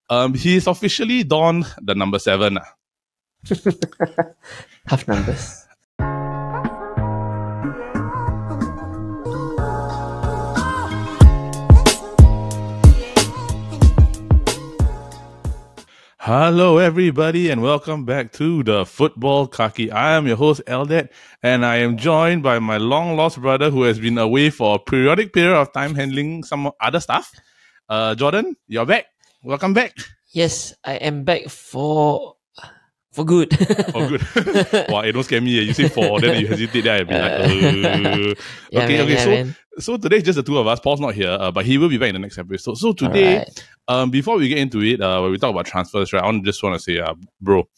He's officially donned the number 7. Half numbers. Hello, everybody, and welcome back to the Futbol Kaki. I am your host, Eldet, and I am joined by my long-lost brother who has been away for a periodic period of time handling some other stuff. Jordan, you're back. Welcome back. Yes, I am back for good. For good. Wow, don't scare me. You say for, then you hesitate, then I'll be like, Okay. So today's just the two of us. Paul's not here, but he will be back in the next episode. So today, before we get into it, when we talk about transfers, right, I just want to say, bro,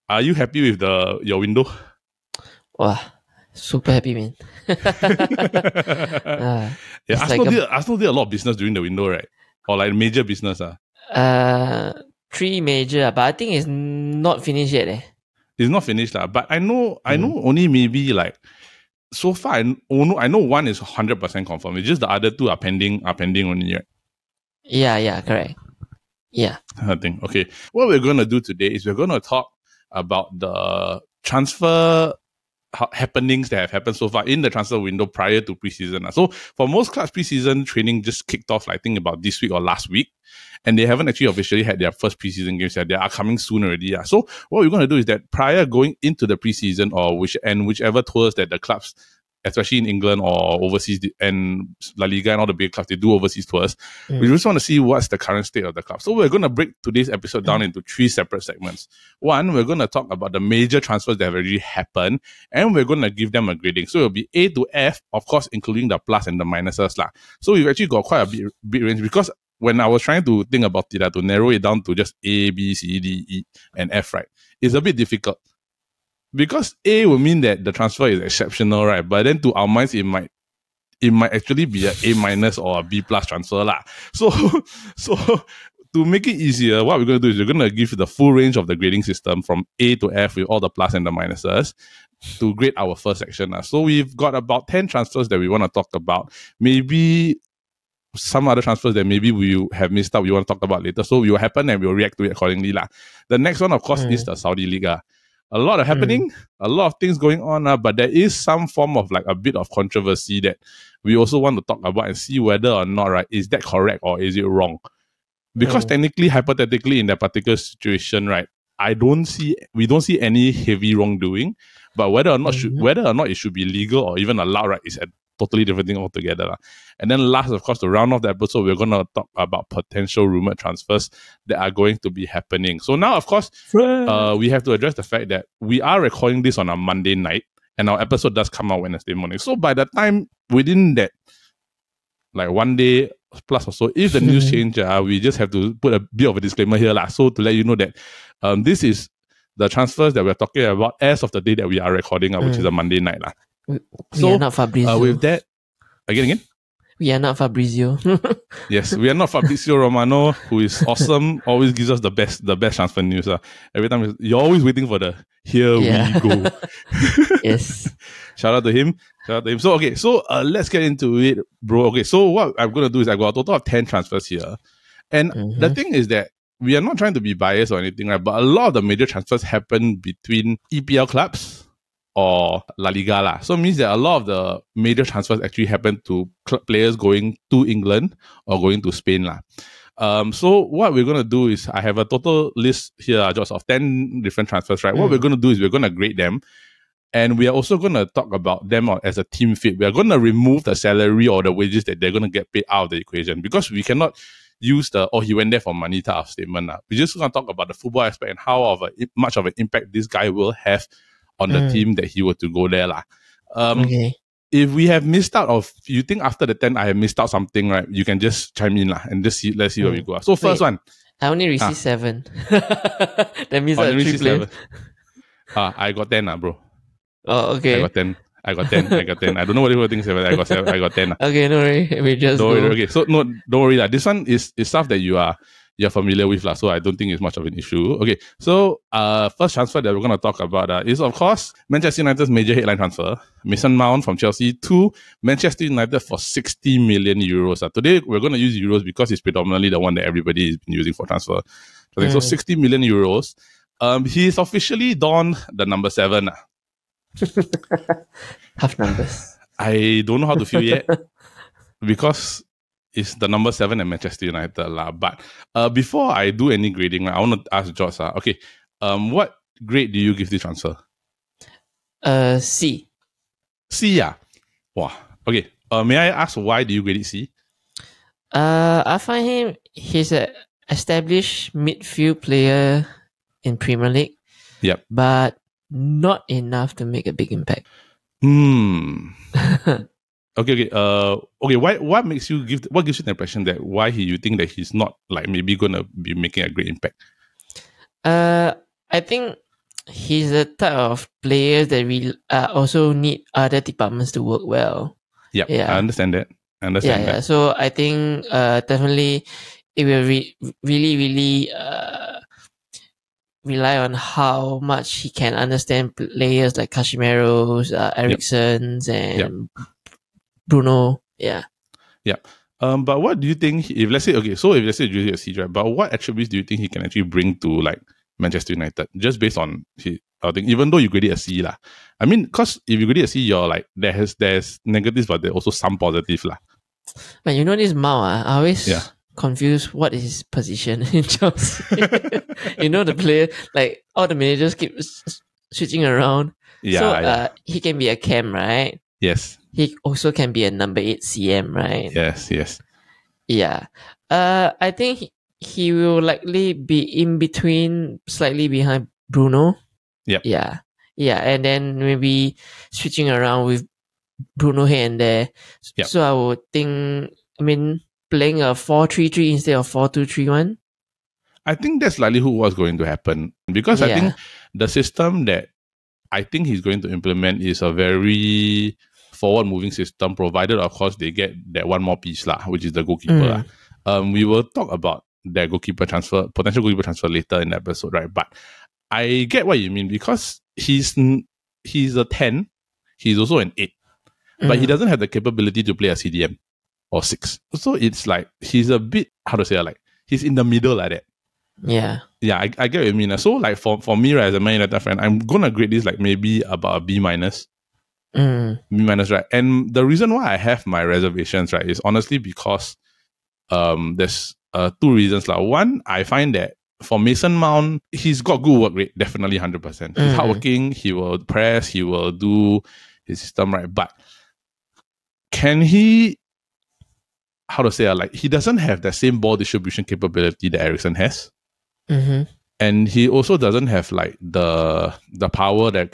are you happy with your window? Wow, super happy, man. Arsenal did a lot of business during the window, right? Or like major business. 3 major, but I think it's not finished yet. It's not finished, but I know only maybe like so far. I know one is 100% confirmed. It's just the other two are pending only, right? Yeah, correct. Yeah. I think. Okay. What we're going to do today is we're going to talk about the transfer happenings that have happened so far in the transfer window prior to preseason. So for most clubs, preseason training just kicked off, I think, about this week or last week. And they haven't actually officially had their first preseason games yet. They are coming soon already. Yeah. So what we're going to do is that prior going into the preseason or whichever tours that the clubs, especially in England or overseas and La Liga and all the big clubs, they do overseas tours. We just want to see what's the current state of the club. So we're going to break today's episode down into 3 separate segments. One, we're going to talk about the major transfers that have already happened, and we're going to give them a grading. So it'll be A to F, of course, including the plus and the minuses. So we've actually got quite a big range because when I was trying to think about it, to narrow it down to just A, B, C, D, E, and F, right, it's a bit difficult. Because A will mean that the transfer is exceptional, right? But then to our minds, it might actually be an A minus or a B plus transfer, lah. So to make it easier, what we're going to do is we're going to give the full range of the grading system from A to F with all the plus and the minuses to grade our first section. So we've got about 10 transfers that we want to talk about. Maybe some other transfers that maybe we have missed out, we want to talk about later. So it will happen and we'll react to it accordingly, lah. The next one, of course, is the Saudi Liga. A lot of happening, a lot of things going on, but there is some form of like a bit of controversy that we also want to talk about and see whether or not, right, is that correct or is it wrong? Because technically, hypothetically, in that particular situation, right, we don't see any heavy wrongdoing, but whether or not it should be legal or even allowed, right, is a totally different thing altogether. And then last, of course, to round off the episode, we're going to talk about potential rumored transfers that are going to be happening. So now, of course, we have to address the fact that we are recording this on a Monday night and our episode does come out Wednesday morning. So by the time within that, like 1 day plus or so, if the news change, we just have to put a bit of a disclaimer here. So to let you know that this is the transfers that we're talking about as of the day that we are recording, which is a Monday night. We are not Fabrizio. With that, again? We are not Fabrizio. Yes, we are not Fabrizio Romano, who is awesome, always gives us the best transfer news. Every time you're always waiting for the here we go. Yes. Shout out to him. So let's get into it, bro. Okay, so what I'm going to do is I've got a total of 10 transfers here. And the thing is that we are not trying to be biased or anything, right? But a lot of the major transfers happen between EPL clubs or La Liga. So it means that a lot of the major transfers actually happen to players going to England or going to Spain. So what we're going to do is I have a total list here just of 10 different transfers, right? What we're going to do is we're going to grade them. And we are also going to talk about them as a team fit. We are going to remove the salary or the wages that they're going to get paid out of the equation because we cannot use he went there for money type of statement. We just going to talk about the football aspect and how much of an impact this guy will have on the team that he were to go there. If we have missed out you think after the 10 I have missed out something, right? You can just chime in and just let's see where we go. So first one. I only received 7. That means I received 7. I got 10, bro. Oh, okay. I got 10. I don't know what people think 7. I got 7. I got 10. Okay, no worry. We just don't worry. Okay, so no, don't worry. This one is stuff that you're familiar with, so I don't think it's much of an issue. Okay, so first transfer that we're going to talk about is, of course, Manchester United's major headline transfer, Mason Mount from Chelsea to Manchester United for 60 million euros. Today, we're going to use euros because it's predominantly the one that everybody has been using for transfer. So 60 million euros. He's officially donned the number 7. Half numbers. I don't know how to feel yet because it's the number 7 at Manchester United. But before I do any grading, I want to ask George, okay, what grade do you give this transfer? C. C, yeah. Wow. Okay. May I ask why do you grade it C? I find he's an established midfield player in Premier League. Yep. But not enough to make a big impact. Okay. What gives you the impression that you think that he's not maybe gonna be making a great impact? I think he's the type of player that we also need other departments to work well. Yep, yeah, I understand that. Yeah. So I think definitely it will really rely on how much he can understand players like Casemiro's, Eriksen's, and Bruno. Yeah. But what do you think if let's say you see, right? But what attributes do you think he can actually bring to Manchester United? Just based on his, I think, even though you grade it a C, I mean, because if you grade it a C, you're there's negatives, but there's also some positive, But you know this Mao, I always confused what is his position in Chelsea. The player, all the managers keep switching around. Yeah. He can be a cam, right? Yes. He also can be a number 8 CM, right? Yes. Yeah. I think he will likely be in between, slightly behind Bruno. Yep. Yeah. And then maybe switching around with Bruno here and there. Yep. So I would think, playing a 4-3-3 instead of 4-2-3-1. I think that's likely what's going to happen because I think the system that I think he's going to implement is a very forward-moving system, provided, of course, they get that one more piece, which is the goalkeeper. We will talk about that potential goalkeeper transfer later in the episode, right? But I get what you mean because he's a 10, he's also an 8, but he doesn't have the capability to play a CDM or 6. So it's he's a bit, he's in the middle like that. Yeah. Yeah, I get what you mean. So for me, right, as a Man United fan, I'm gonna grade this maybe about a B-. B-, right? And the reason why I have my reservations, right, is honestly because there's 2 reasons. One, I find that for Mason Mount, he's got good work rate, definitely 100%. He's hardworking, he will press, he will do his system, right? But can he, he doesn't have the same ball distribution capability that Eriksen has. And he also doesn't have the power that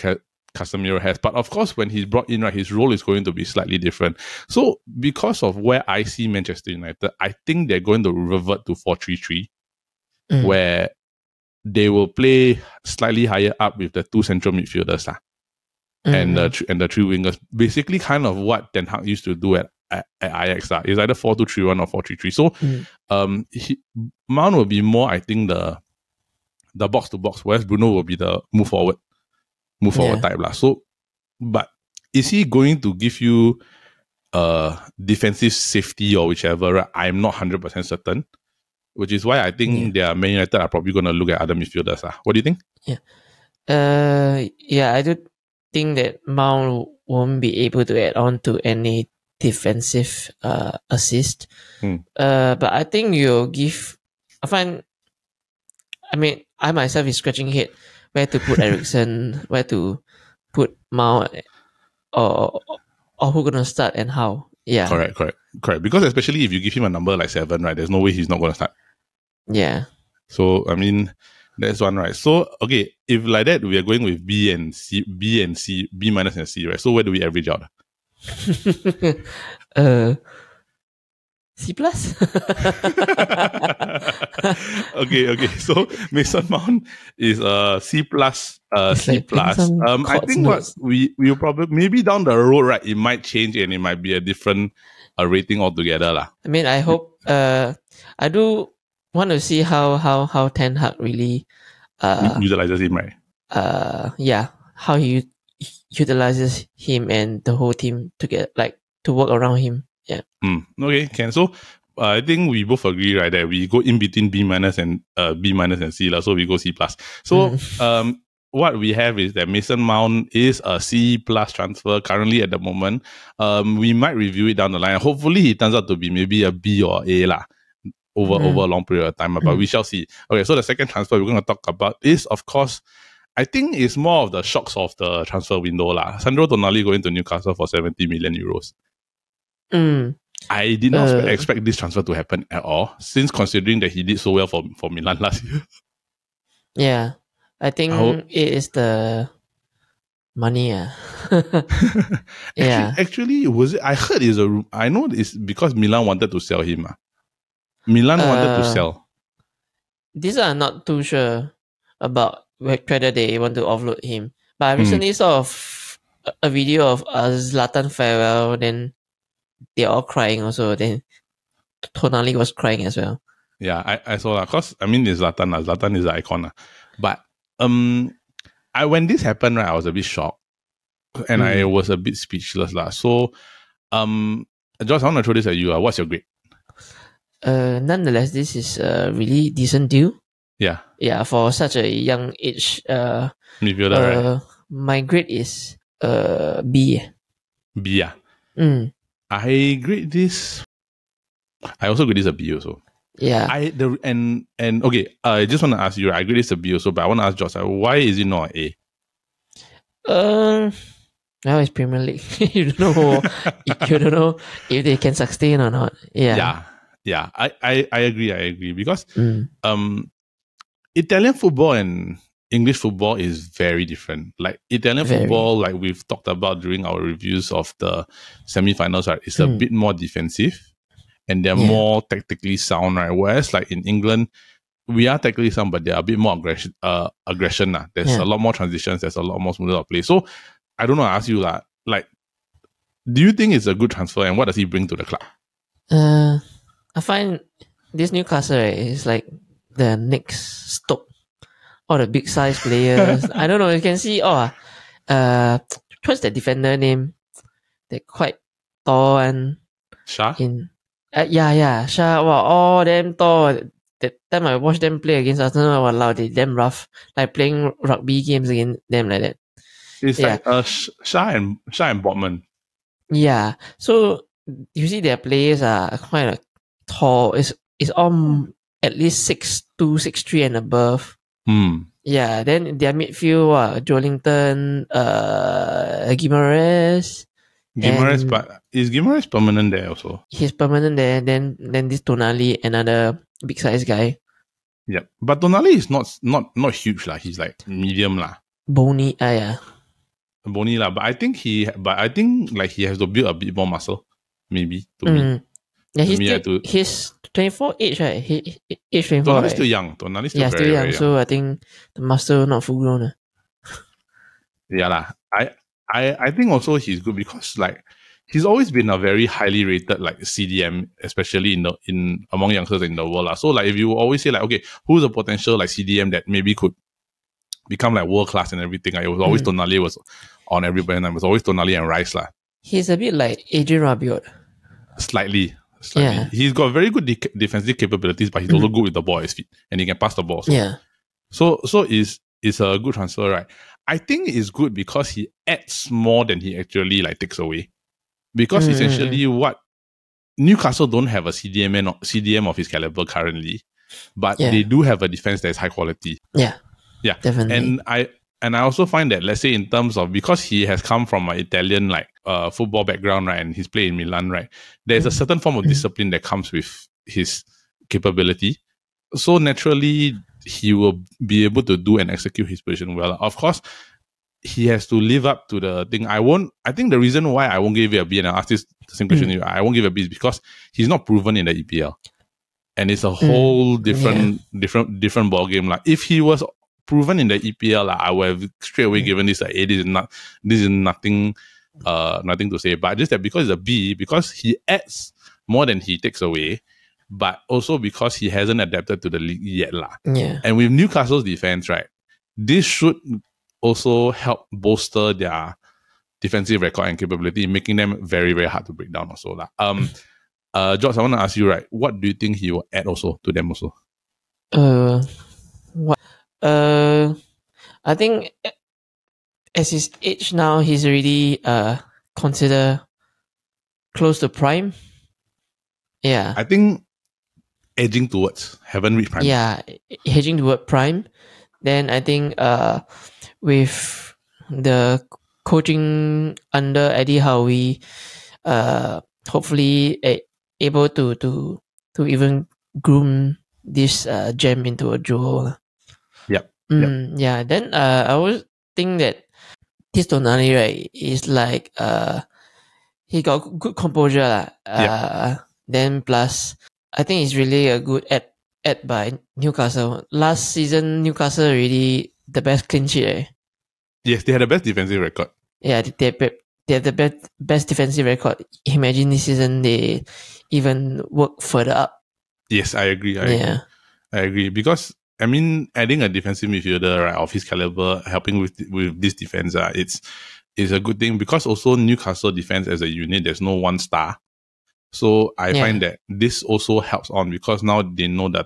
Casemiro has. But of course, when he's brought in, right, his role is going to be slightly different. So because of where I see Manchester United, I think they're going to revert to 4-3-3, where they will play slightly higher up with the 2 central midfielders and the 3 wingers. Basically, kind of what Ten Hag used to do at Ajax. It's either 4-2-3-1 or 4-3-3. So Mount will be more, I think, the box to box, whereas Bruno will be the move forward type. So, but is he going to give you defensive safety or whichever? Right? I'm not 100% certain, which is why I think their Man United are probably going to look at other midfielders. What do you think? I do think that Mount won't be able to add on to any defensive assist. But I think you'll give. I myself is scratching head where to put Eriksen, where to put Mount, or who gonna start and how. Yeah. Correct. Because especially if you give him a number like 7, right, there's no way he's not gonna start. Yeah. So that's one, right? So okay, if like that, we are going with B and C, B and C, B- and C, right? So where do we average out? C+. Okay. So Mason Mount is C+. C+. I think what we will probably maybe down the road, right? It might change and it might be a different rating altogether, lah. I hope. I do want to see how Ten Hag really Utilizes him, right? how he utilizes him and the whole team to get like to work around him. Yeah. Okay, can. So I think we both agree, right, that we go in between B minus and C, so we go C plus. So what we have is that Mason Mount is a C plus transfer currently at the moment. We might review it down the line. Hopefully he turns out to be maybe a B or A lah over a long period of time, but we shall see. Okay, so the second transfer we're going to talk about is, of course, I think it's more of the shocks of the transfer window lah. Sandro Tonali going to Newcastle for 70 million euros. I did not expect this transfer to happen at all, since considering that he did so well for Milan last year. Yeah, I think it is the money. Yeah. Actually, was it? I heard I know it's because Milan wanted to sell him. Milan wanted to sell. These are not too sure about whether they want to offload him. But I recently saw a video of Zlatan farewell, then they're all crying also. Then Tonali was crying as well. Yeah, I saw that. Because, I mean, it's Zlatan. Zlatan is the icon. But when this happened, right, I was a bit shocked. And I was a bit speechless. So, Josh, I want to throw this at you. What's your grade? Nonetheless, this is a really decent deal. Yeah. Yeah, for such a young age. Midfielder, right? My grade is B. B, yeah. I grade this. I also grade this a B also. Yeah. Okay. I just want to ask you. I grade this a B also, but I want to ask Josh, why is it not an A? Now it's Premier League. You don't know. You don't know if they can sustain or not. Yeah. Yeah. I agree because Italian football and English football is very different. Like Italian football, like we've talked about during our reviews of the semi-finals, right? It's a bit more defensive and they're more tactically sound, right? Whereas like in England, we are tactically sound, but they're a bit more aggression. There's a lot more transitions. There's a lot more smoother play. So I don't know. I ask you like, do you think it's a good transfer and what does he bring to the club? I find this Newcastle is like the next Stoke. All the big size players. I don't know. You can see. What's that defender name? They're quite tall and Shah. Shah. Wow, all them tall. That time I watched them play against Arsenal. Wow, they damn rough. Like playing rugby games against them like that. It's like Shah and Botman. Yeah. So you see their players are quite tall. It's all at least 6'2", 6'3" and above. Yeah, then their midfield, Joelinton, Guimaraes. But is Guimaraes permanent there also? He's permanent there. Then this Tonali, another big size guy. Yeah, but Tonali is not huge lah. He's like medium lah. Bony, yeah. Bony lah. But I think like he has to build a bit more muscle, maybe to me. Yeah, he's 24 age, right? He age 24. Tonali's still young. Tonali's still still young. So I think the muscle not full grown. Yeah lah. I think also he's good because like he's always been a very highly rated like CDM, especially in among youngsters in the world lah. So like if you always say like, okay, who's a potential like CDM that maybe could become like world class and everything? Like, it was always Tonali was on everybody, and it was always Tonali and Rice lah. He's a bit like Adrian Rabiot. Slightly. Yeah. He's got very good defensive capabilities, but he's also good with the ball at his feet, and he can pass the ball. So it's a good transfer, right? I think it's good because he adds more than he actually like takes away. Because essentially, what Newcastle don't have a CDM of his caliber currently, but they do have a defense that is high quality. Yeah, definitely. And I also find that, let's say in terms of, because he has come from an Italian like football background, right, and he's played in Milan, right, there's a certain form of discipline that comes with his capability. So naturally, he will be able to do and execute his position well. Of course, he has to live up to the thing. I think the reason why I won't give it a B, and I ask this same question, I won't give it a B, is because he's not proven in the EPL. And it's a whole different ball game. Like if he was proven in the EPL, I would have straight away given this a. This is nothing to say. But just that because it's a B, because he adds more than he takes away, but also because he hasn't adapted to the league yet lah. Yeah. And with Newcastle's defense, right, this should also help bolster their defensive record and capability, making them very, very hard to break down also lah. George, I want to ask you, right, what do you think he will add also to them also? What? I think as his age now, he's already considered close to prime. Yeah. I think edging towards, haven't reached prime. Yeah, hedging toward prime. Then I think with the coaching under Eddie Howe, hopefully able to even groom this gem into a jewel. Yep. Yeah. Then I always think that this Tonali, right, is like he got good composure. Then plus I think it's really a good add by Newcastle. Last season Newcastle really the best clean sheet. Eh? Yes, they had the best defensive record. Yeah, they have the best defensive record. Imagine this season they even work further up. Yes, I agree. I agree. Because I mean, adding a defensive midfielder, right, of his caliber, helping with this defense, it's a good thing, because also Newcastle defense as a unit, there's no one star. So I find that this also helps on, because now they know the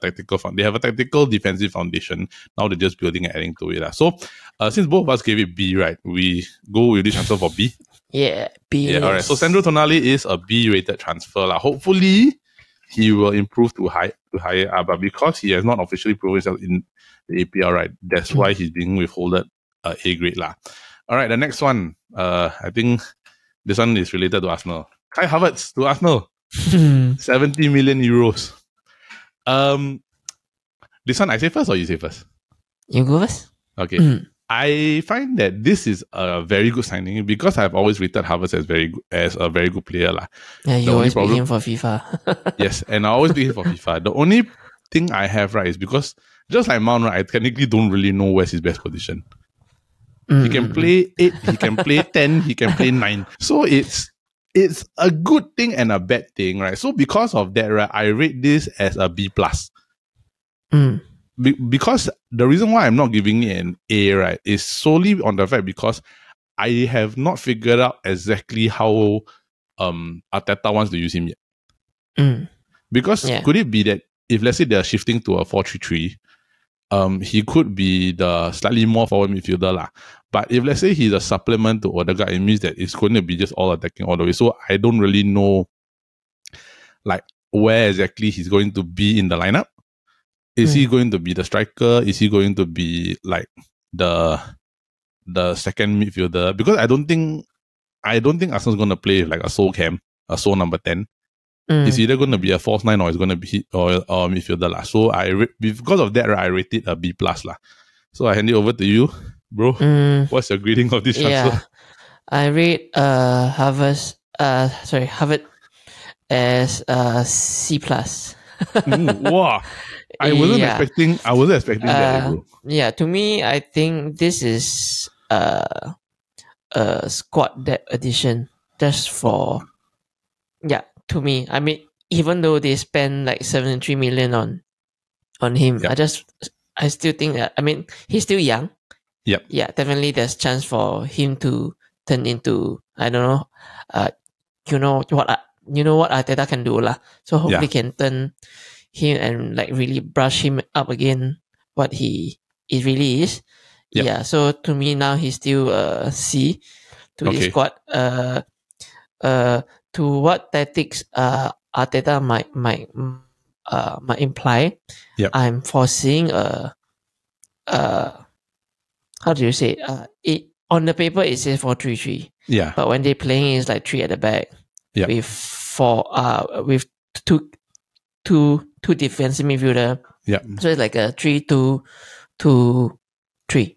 they have a tactical defensive foundation. Now they're just building and adding to it. So since both of us gave it B, right, we go with this transfer for B. Yeah, B. Yeah, all right. So Sandro Tonali is a B-rated transfer. Hopefully he will improve to higher, but because he has not officially proven himself in the APL, right, that's why he's being withholded A grade lah. All right, the next one, I think this one is related to Arsenal. Kai Havertz to Arsenal. 70 million euros. This one I say first or you say first? You go first. Okay. I find that this is a very good signing, because I've always rated Havertz as a very good player lah. Yeah, you always beat him for FIFA. Yes, and I always beat him for FIFA. The only thing I have, right, is because just like Mount, right, I technically don't really know where's his best position. He can play 8, he can play 10, he can play 9. So it's a good thing and a bad thing, right? So because of that, right, I rate this as a B+. Because the reason why I'm not giving it an A, right, is solely on the fact because I have not figured out exactly how Arteta wants to use him yet. Because could it be that if, let's say, they're shifting to a 4-3-3, he could be the slightly more forward midfielder lah. But if, let's say, he's a supplement to Odegaard, it means that it's going to be just all attacking all the way. So I don't really know like where exactly he's going to be in the lineup. Is he going to be the striker? Is he going to be like the second midfielder? Because I don't think Arsenal's going to play like a sole cam, a sole number 10. It's either going to be a false 9 or it's going to be or midfielder lah. So because of that, right, I rate it a B+ lah. So I hand it over to you, bro. What's your grading of this transfer? Yeah, I rate Havertz as C+. Wow. I wasn't expecting that, bro. Yeah, to me, I think this is a squad depth addition just for to me. I mean, even though they spend like 73 million on him, I still think that, I mean, he's still young. Yep. Yeah, definitely there's chance for him to turn into, I don't know, you know what Arteta can do lah. So hopefully can turn him and like really brush him up again what he really is. Yep. Yeah, so to me now he's still C to his squad. To what tactics Arteta might imply, I'm foreseeing how do you say it on the paper it says 4-3-3. Yeah. But when they're playing it's like 3 at the back. Yeah. With two defensive midfielder. Yeah. So it's like a 3-2-2-3.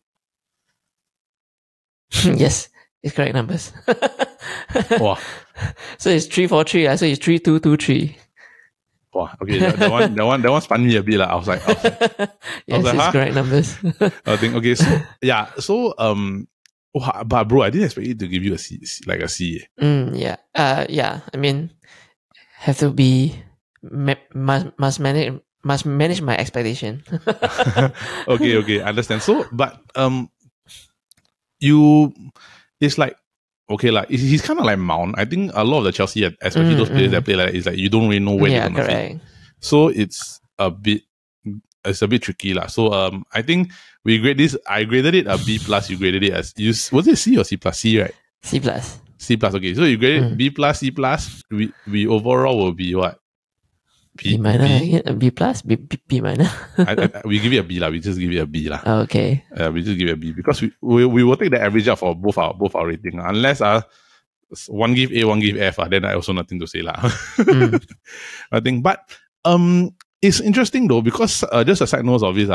Yes, it's correct numbers. Wow. So it's 3-4-3. So it's 3-2-2-3. Wow. Okay, that one spun me a bit. I was like, yes, it's correct numbers. I think okay. So but bro, I didn't expect it to give you a C, like a C. Yeah. I mean, have to be must manage my expectation. Okay, understand. So, but you, it's like, okay, like he's kind of like Mount. I think a lot of the Chelsea, especially those players that play like that, is like you don't really know where they're gonna fit. So it's a bit tricky lah. So I think we grade this. I graded it a B plus. You graded it as was it C or C plus? C, right? C plus. C plus. Okay, so you graded B plus, C plus. We overall will be what? B minus, B plus, B minus. We give it a B lah. We just give it a B lah. Okay. We just give it a B because we will take the average up for both our rating. Unless one give A, one give F. Then I also nothing to say lah. I think, but it's interesting though because just a side note of this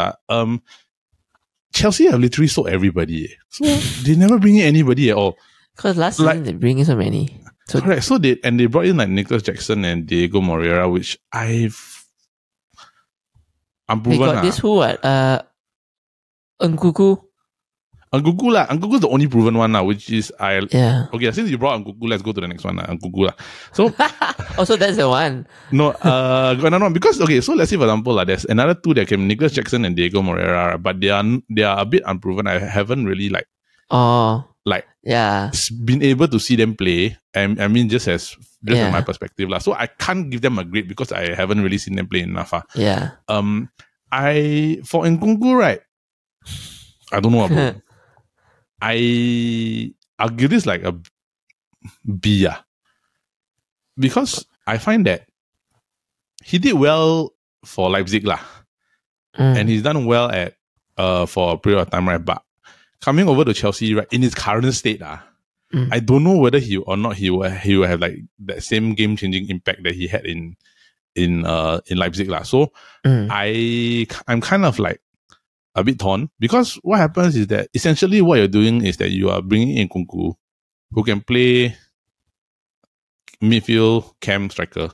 Chelsea have literally sold everybody. So they never bring in anybody at all. Because last season they bring in so many. So correct. So they brought in like Nicholas Jackson and Diego Moreira, which unproven. They got this who Nkuku. Nkuku's the only proven one which is Okay, since you brought Nkuku, let's go to the next one Nkuku So also that's the one. No, because so let's say for example there's another two that came, Nicholas Jackson and Diego Moreira, but they are a bit unproven. I haven't really been able to see them play. And I mean just from my perspective so I can't give them a grade because I haven't really seen them play enough. For Nkunku, right, I don't know about I'll give this like a B because I find that he did well for Leipzig and he's done well at for a period of time, right? But coming over to Chelsea, right, in his current state, I don't know whether he will have like that same game changing impact that he had in Leipzig So I'm kind of like a bit torn because what happens is that essentially what you're doing is that you are bringing in Nkunku who can play midfield cam striker.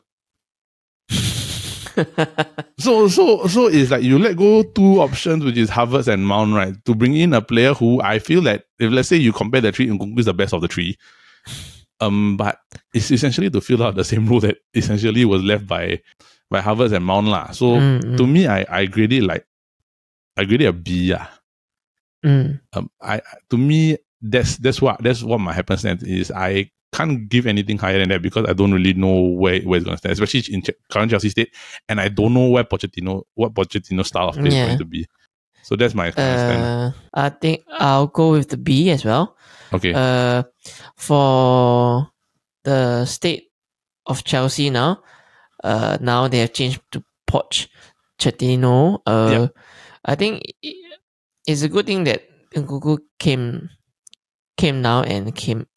So it's like you let go two options, which is Havertz and Mount, right, to bring in a player who I feel that if let's say you compare the three, Nkunku is the best of the three. But it's essentially to fill out the same role that essentially was left by Havertz and Mount So to me, I grade it a B. To me, that's what my happenstance is. I can't give anything higher than that because I don't really know where it's going to stand, especially in current Chelsea state, and I don't know what Pochettino style of play is going to be. So that's my stand. I think I'll go with the B as well. Okay. For the state of Chelsea now they have changed to Pochettino. I think it's a good thing that Nkunku came now and came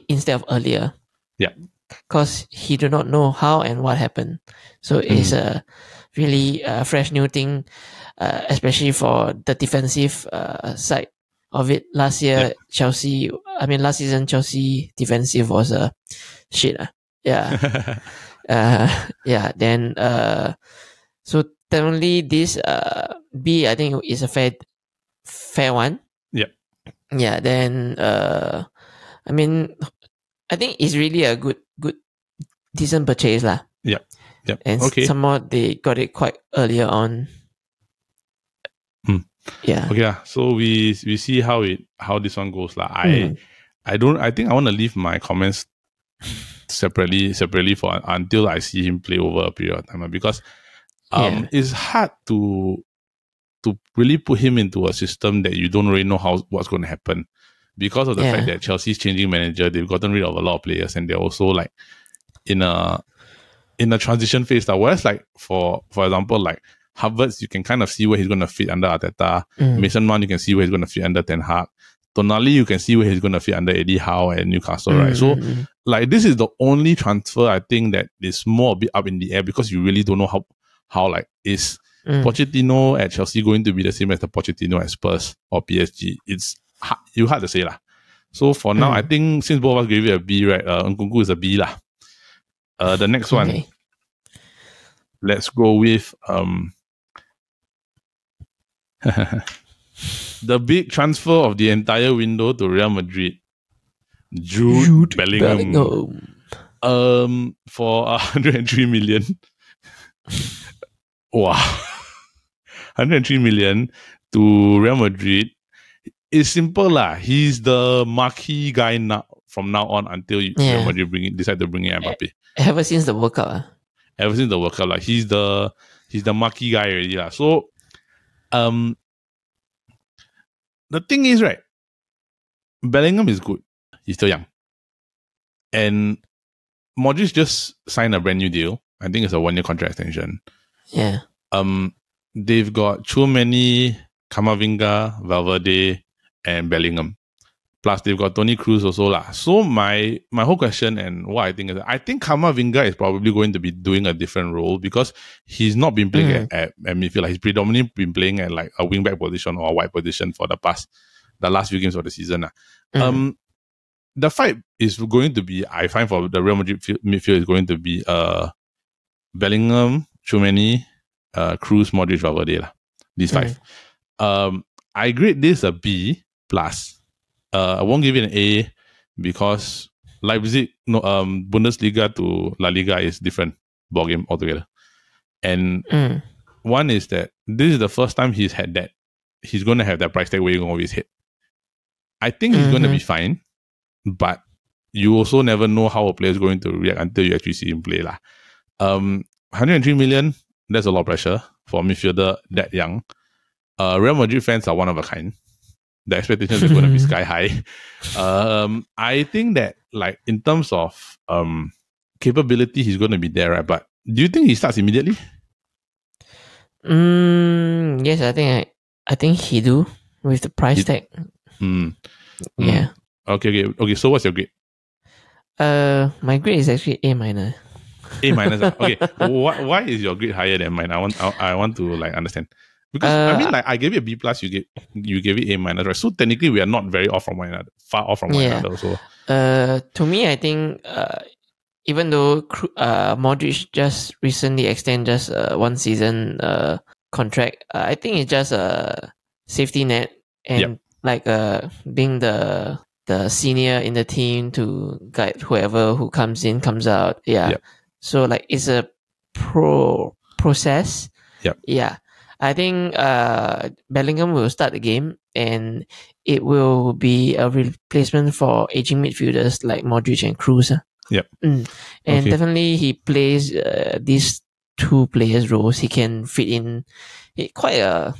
instead of earlier. Yeah. Because he do not know how and what happened. So it's a really fresh new thing, especially for the defensive side of it. Last season Chelsea defensive was shit. Then so definitely this B I think is a fair one. Yeah. Then I mean I think it's really a good decent purchase Yep. And some more they got it quite earlier on. Yeah. Okay. So we see how this one goes I think I want to leave my comments separately for until I see him play over a period of time because it's hard to really put him into a system that you don't really know what's going to happen because of the fact that Chelsea's changing manager. They've gotten rid of a lot of players and they're also like in a transition phase. Whereas like for example like Havertz, you can kind of see where he's going to fit under Arteta. Mason Mount, you can see where he's going to fit under Ten Hag. Tonali, you can see where he's going to fit under Eddie Howe at Newcastle, right? So, like, this is the only transfer I think that is more a bit up in the air because you really don't know how like, is Pochettino at Chelsea going to be the same as the Pochettino at Spurs or PSG? It's hard to say lah. So, for now, I think since both of us gave it a B, right, Nkunku is a B lah. The next one, let's go with the big transfer of the entire window to Real Madrid, Jude Bellingham. For 103 million. Wow. 103 million to Real Madrid. It's simple lah. He's the marquee guy now from now on until Real Madrid decide to bring in Mbappe. Ever since the World Cup. Ever since the World Cup, like he's the marquee guy already lah. So, the thing is, right, Bellingham is good. He's still young, and Modric just signed a brand new deal. I think it's a 1-year contract extension. Yeah. They've got Tchouaméni, Camavinga, Valverde, and Bellingham. Plus, they've got Toni Kroos also lah. So my whole question and what I think is, I think Camavinga is probably going to be doing a different role because he's not been playing at midfield. Like, he's predominantly been playing at like a wing-back position or a wide position for the last few games of the season. The fight is going to be, I find, for the Real Madrid midfield is going to be Bellingham, Tchouaméni, Kroos, Modric, Valverde lah. These five. I grade this a B plus. I won't give it an A because Leipzig, Bundesliga to La Liga is different ballgame altogether. And one is that this is the first time he's had that. He's going to have that price tag weighing over his head. I think he's going to be fine, but you also never know how a player is going to react until you actually see him play lah. 103 million, that's a lot of pressure for a midfielder that young. Real Madrid fans are one of a kind. The expectations are going to be sky high. I think that, like, in terms of capability, he's going to be there, right? But do you think he starts immediately? Yes, I think he do with the price tag. Yeah. Okay. So what's your grade? My grade is actually A minus. A minus. Okay. Why is your grade higher than mine? I want to like understand. Because I mean, like, I gave it a B plus, you gave it A minus, right? So technically, we are not very off from one another, far off from one another. So, to me, I think even though Modric just recently extended just 1 season contract, I think it's just a safety net and like being the senior in the team to guide whoever who comes in, comes out. Yeah. Yep. So like it's a process. Yep. Yeah. I think Bellingham will start the game and it will be a replacement for aging midfielders like Modric and Kroos. Yep. And definitely he plays these two players' roles. He can fit in quite a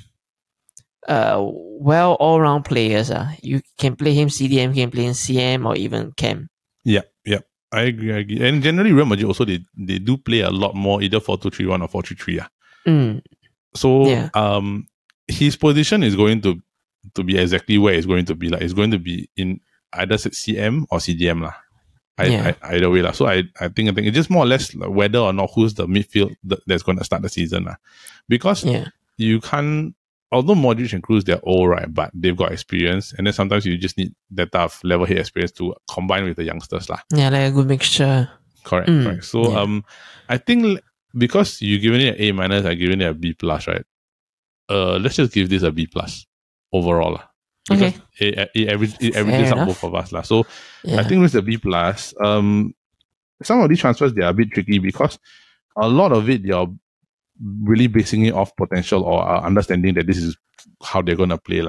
well all-round players. You can play him CDM, you can play him CM or even Cam. Yep. I agree. And generally Real Madrid also, they do play a lot more either 4-2-3-1 or 4-3-3. So his position is going to be exactly where it's going to be. Like, it's going to be in either CM or CDM lah. Either way lah. So I think it's just more or less like whether or not who's the midfield that's going to start the season lah. Because you can't. Although Modric and Kroos, they're old, right? But they've got experience, and then sometimes you just need that type of level head experience to combine with the youngsters lah. Yeah, like a good mixture. Correct. So I think, because you given it an A minus, I given it a B plus, right? Let's just give this a B plus overall. Okay. It averages up both of us. So I think with the B plus, some of these transfers, they are a bit tricky because a lot of it, you're really basing it off potential or understanding that this is how they're going to play.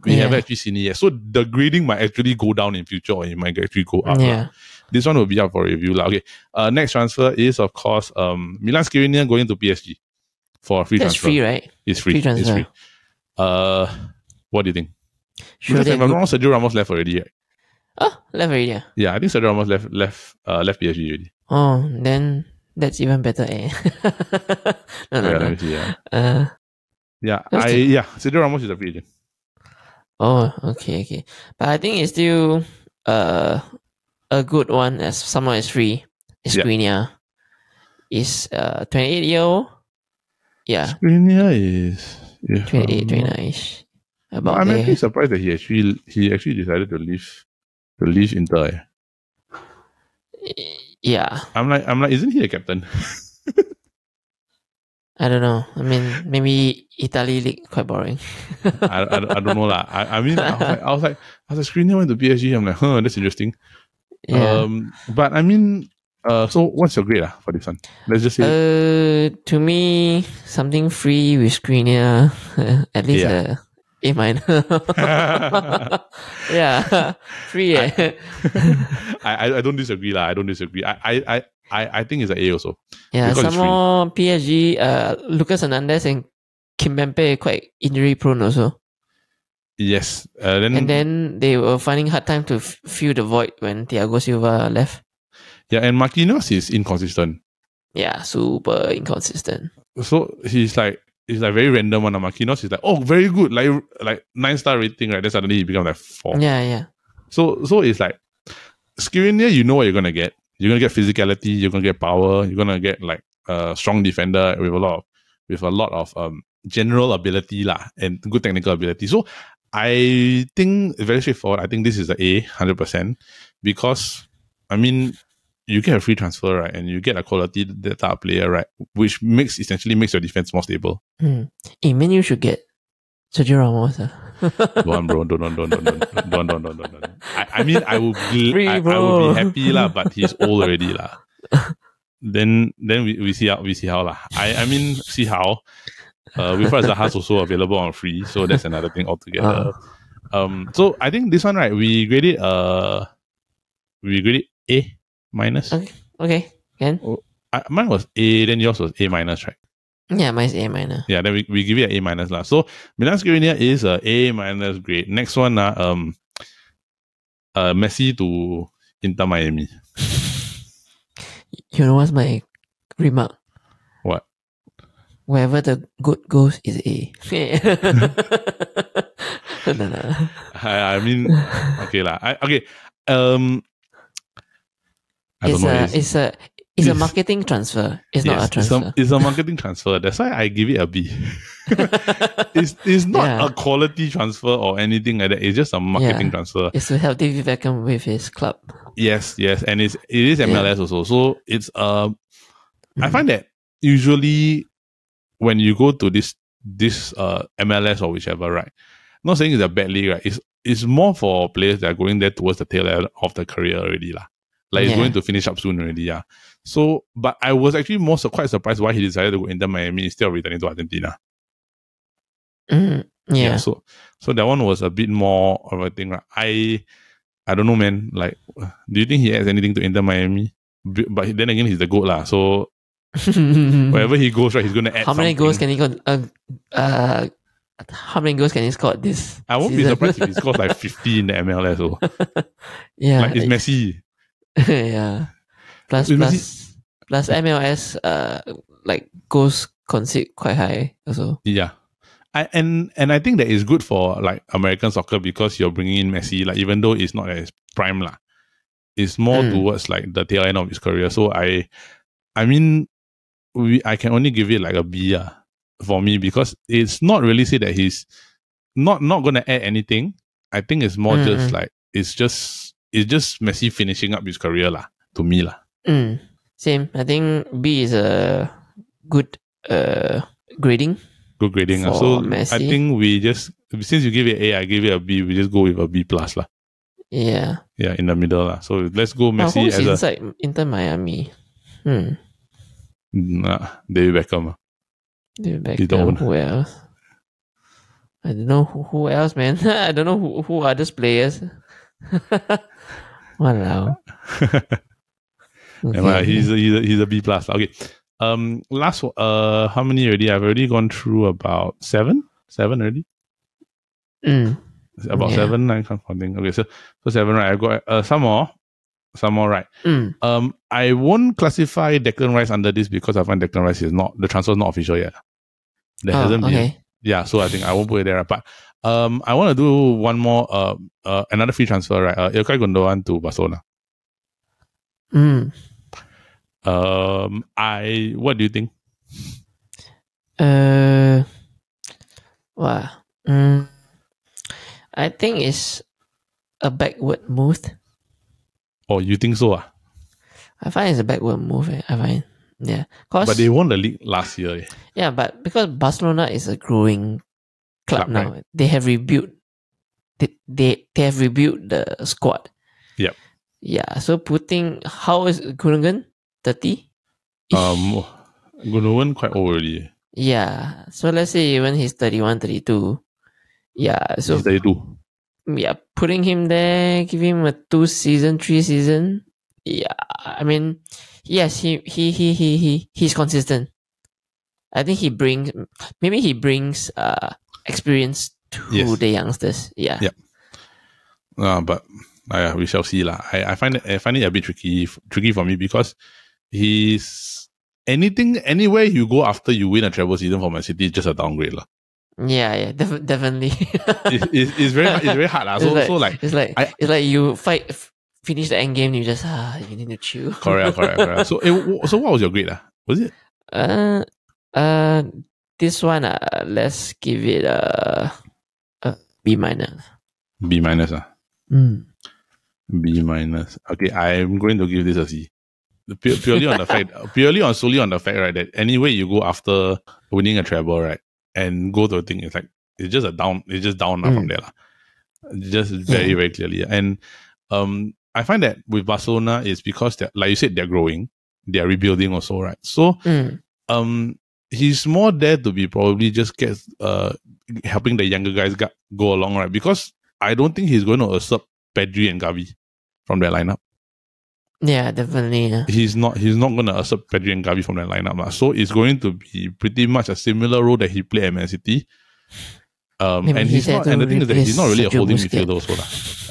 We haven't actually seen it yet. So the grading might actually go down in future or it might actually go up. This one will be up for review. Okay. Next transfer is, of course, Milan Skriniar going to PSG for a free transfer. It's free, right? It's free. It's free. What do you think? Sure. Because if I'm wrong, Sergio Ramos left already, right? Oh, left already, yeah. Yeah, I think Sergio Ramos left PSG already. Oh, then that's even better, eh? No. Let me see, Sergio Ramos is a free agent. Oh, okay. But I think it's still a good one as someone is free. Skriniar is 28-year-old. Yeah. Skriniar is 28, 29-ish. I'm actually surprised that he actually decided to leave Inter. Yeah. I'm like, isn't he a captain? I don't know. I mean, maybe Italy league quite boring. I don't know lah. I mean, I was like, Skriniar went to PSG. I'm like, that's interesting. Yeah. But I mean, So what's your grade for this one? Let's just say To me, something free with Skriniar, at least A minus. Yeah, free. I don't disagree lah. I don't disagree. I think it's an A also. Yeah, because some more PSG, Lucas Hernandez and Kimpembe quite injury prone also. Yes. And then they were finding hard time to fill the void when Thiago Silva left. Yeah, and Marquinhos is inconsistent. Yeah, super inconsistent. So it's like very random one. Marquinhos is like, oh, very good, like 9-star rating, right? Then suddenly he becomes like 4. Yeah. So it's like Skriniar, you know what you're gonna get. You're gonna get physicality. You're gonna get power. You're gonna get like a strong defender with a lot of general ability lah and good technical ability. So I think very straightforward. I think this is the A 100% because I mean you get a free transfer, right, and you get a quality that type of player, right, which essentially makes your defense more stable. Man, you should get Sergio Ramos. Don't, bro. Don't. I mean, I would be happy lah, but he's old already lah. Then we see how lah. I mean, see how. Wilfred Zaha is also available on free, so that's another thing altogether. So I think this one, right, we grade it A minus. Okay. Can. Mine was A, then yours was A minus, right? Yeah, mine's A minus. Yeah, then we give it an A minus lah. So Milan Skriniar is a A minus grade. Next one, Messi to Inter Miami. You know what's my remark? What? Wherever the good goes is A. No. I mean, okay lah. Okay. I don't know. It's a marketing transfer. It's not a transfer. It's a marketing transfer. That's why I give it a B. It's not a quality transfer or anything like that. It's just a marketing transfer. It's to help David Beckham with his club. Yes, and it is MLS also. So it's I find that usually when you go to this MLS or whichever, right? I'm not saying it's a bad league, right? It's more for players that are going there towards the tail end of the career already lah. Like it's going to finish up soon already, yeah. So, but I was actually quite surprised why he decided to go into Miami instead of returning to Argentina. Yeah. So that one was a bit more of a thing. Right? I don't know, man. Like, do you think he adds anything to Inter Miami? But then again, he's the GOAT lah. So wherever he goes, right, he's going to add. How many goals can he go? How many goals can he score this? I won't be surprised if he scores like 50 in the MLS. So. Yeah, like it's Messi. Yeah. Plus MLS like goals concede quite high also. Yeah. And I think that is good for like American soccer because you're bringing in Messi, like even though it's not as prime lah. It's more towards like the tail end of his career. So I mean I can only give it like a B for me because it's not really say that he's not gonna add anything. I think it's more just like it's just Messi finishing up his career lah, to me lah. Same. I think B is a good grading. Good grading. So Messi. I think we just, since you give it A, I give it a B. We just go with a B plus lah. Yeah. Yeah, in the middle lah. So let's go Messi who's as inside Inter Miami? David Beckham. David Beckham. Who else? I don't know who else, man. I don't know who are those players. Walao. Okay. He's a B plus. Okay. Last how many already? I've already gone through about seven already. About 7. I can't think. Okay, so 7, right? I've got some more, right? I won't classify Declan Rice under this because I find Declan Rice the transfer is not official yet. There hasn't been. Yeah, so I think I won't put it there. But I want to do one more another free transfer, right? Ilkay Gundogan to Barcelona. What do you think? I think it's a backward move. Oh, you think so? I find it's a backward move. I find, yeah. But they won the league last year. Yeah, but because Barcelona is a growing club now, right? They have rebuilt. They have rebuilt the squad. Yep. Yeah. So how is Gundogan? 30. Gundogan quite old already. Yeah. So let's say even he's 31, 32. Yeah. So He's 32. yeah, putting him there, give him a 2 season, 3 season. Yeah. I mean, yes, he's consistent. I think he brings experience to the youngsters. Yeah. Yep. But we shall see lah. I find it a bit tricky for me because he's anywhere you go after you win a treble season for Man City is just a downgrade lah. Yeah, definitely. It's very hard lah. It's like you finish the end game, you just you need to chill. Correct. So what was your grade lah? Was it? This one let's give it a B minus. B minus B minus. Okay, I'm going to give this a C. Solely on the fact, right, that anyway you go after winning a treble, right, and go to a thing, it's just down from there. Just very clearly. And I find that with Barcelona is because like you said, they're growing, they're rebuilding also, right? So he's more there to be probably just helping the younger guys go along, right? Because I don't think he's going to usurp Pedri and Gavi from their lineup. Yeah, definitely. Yeah. He's not going to usurp Pedri and Gavi from their lineup. So it's going to be pretty much a similar role that he played at Man City. And the thing is that he's not really a holding midfielder also.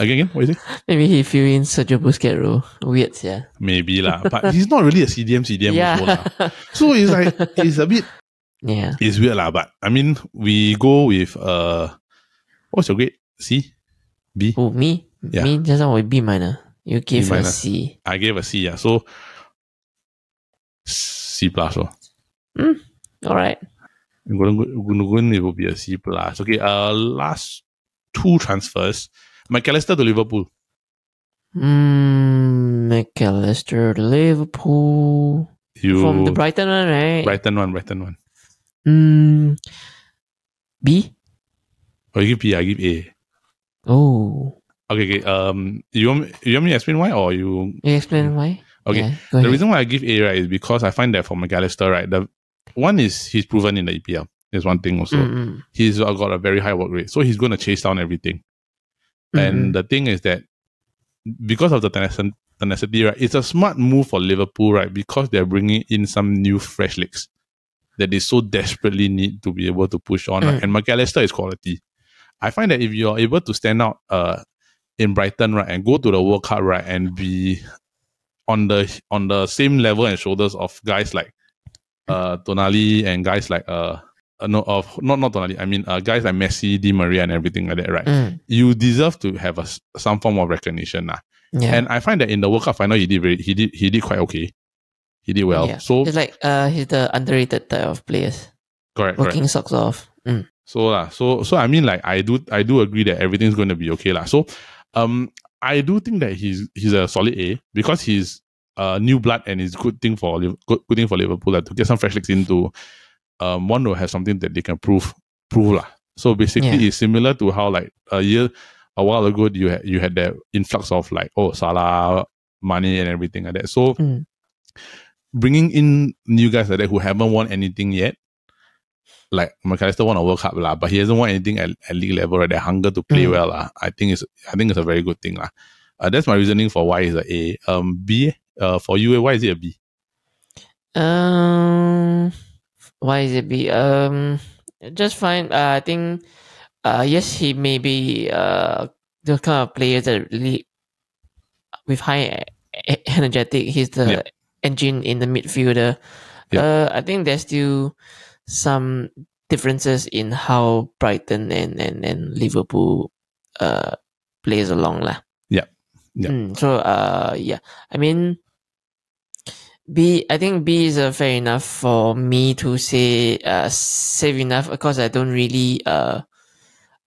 Again, what is it? Maybe he fill in Sergio Busquets role. Weird, yeah. Maybe lah. But he's not really a CDM also. So it's like, it's a bit, it's weird lah. But I mean, we go with, what's your grade? C? B? Oh, me? Yeah. Me, just now with B minor. You gave a C. I gave a C, yeah. So, C plus. Alright. Gundogan, it will be a C plus. Okay, last 2 transfers. McAllister to Liverpool. McAllister to Liverpool. From the Brighton one, right? Brighton one. B? Oh, you give B, I give A. Oh. Okay. You want me to explain why, or you? You explain why? Okay. Yeah, the reason why I give A, right, is because I find that for McAllister, right, the one is he's proven in the EPL. There's one thing also. He's got a very high work rate, so he's going to chase down everything. And the thing is that because of the tenacity, right, it's a smart move for Liverpool, right, because they're bringing in some new fresh legs that they so desperately need to be able to push on. Right? And McAllister is quality. I find that if you're able to stand out in Brighton, right, and go to the World Cup, right, and be on the same level and shoulders of guys like Tonali and guys like not Tonali, I mean guys like Messi, Di Maria and everything like that, right? You deserve to have some form of recognition. Yeah. And I find that in the World Cup final he did quite okay. He did well. Yeah. So it's like he's the underrated type of players. Correct. Working socks off. So I mean, like I do agree that everything's going to be okay lah. So I do think that he's a solid A because he's new blood and it's good thing for Liverpool to get some fresh legs into one to have something that they can prove lah. So basically it's similar to how like a while ago you had that influx of like Salah, Mane and everything like that. So bringing in new guys like that who haven't won anything yet. Like McAllister won a World Cup lah, but he hasn't won anything at league level. Right? That hunger to play well lah. I think it's a very good thing lah. That's my reasoning for why it's a A. B for you, why is it a B? Why is it B? Just fine. I think yes, he may be the kind of player that really with high energetic. He's the engine in the midfielder. I think there's still some differences in how Brighton and Liverpool plays along lah. So I mean I think B is fair enough for me to say safe enough because I don't really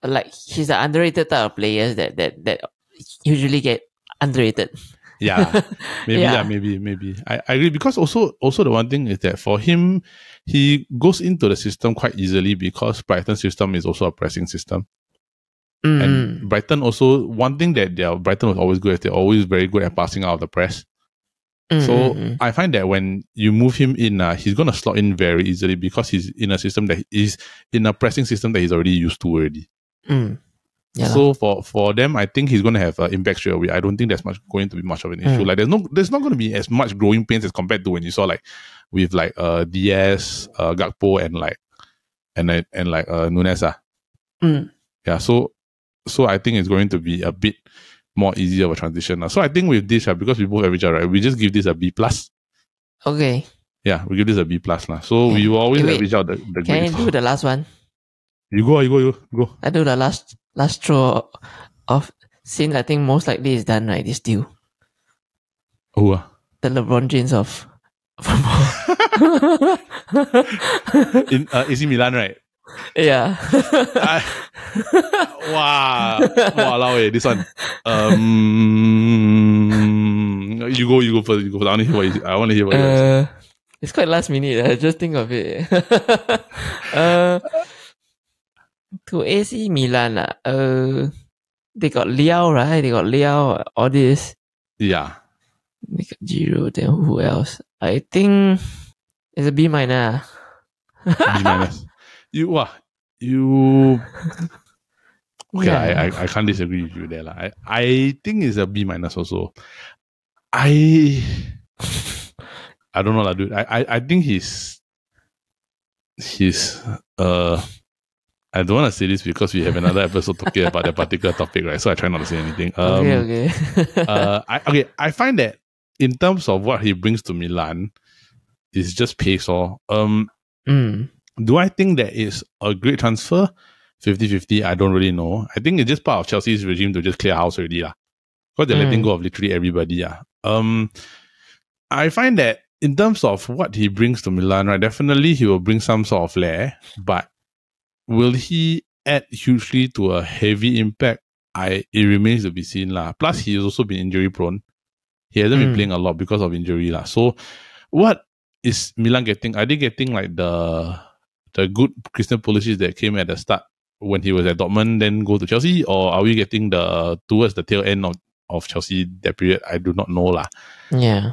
like he's the underrated type of players that usually get underrated. Maybe. I agree because also the one thing is that for him, he goes into the system quite easily because Brighton's system is also a pressing system. And Brighton also, one thing that Brighton was always good at, they're always very good at passing out of the press. So I find that when you move him in, he's going to slot in very easily because he's in a system that is in a pressing system that he's already used to already. Yeah, so for them, I think he's going to have an impact straight away. I don't think there's going to be much of an issue. Like there's not going to be as much growing pains as compared to when you saw like with like Diaz, Gakpo, and like Nunes. Yeah, so I think it's going to be a bit more easy of a transition. So I think with this, because we both average out, right, we just give this a B plus. Okay. Yeah, we give this a B plus now. So we will always average out the grade. Can I do the last one? You go. I do the last throw of, since I think most likely is done, right? This deal. Who? The LeBron James of football. In AC Milan, right? Yeah. Wow, this one. You go first. I want to hear what you say. It's quite last minute. I just think of it. To AC Milan, they got Liao, right? They got Liao, all this. Yeah. They got Giroud, then who else? I think it's a B minor. B minus. You okay, yeah. I can't disagree with you there. I think it's a B minus also. I don't know, dude. I think he's I don't want to say this because we have another episode talking about that particular topic, right? So I try not to say anything. Okay. I find that in terms of what he brings to Milan, it's just pace. Do I think that is a great transfer? 50-50, I don't really know. I think it's just part of Chelsea's regime to just clear house already. Because they're letting go of literally everybody. I find that in terms of what he brings to Milan, right, definitely he will bring some sort of flair, but will he add hugely to a heavy impact? It remains to be seen. Plus, he has also been injury prone. He hasn't been playing a lot because of injury. So, what is Milan getting? Are they getting like the good Christian Pulisic that came at the start when he was at Dortmund, then go to Chelsea? Or are we getting towards the tail end of Chelsea that period? I do not know. Yeah.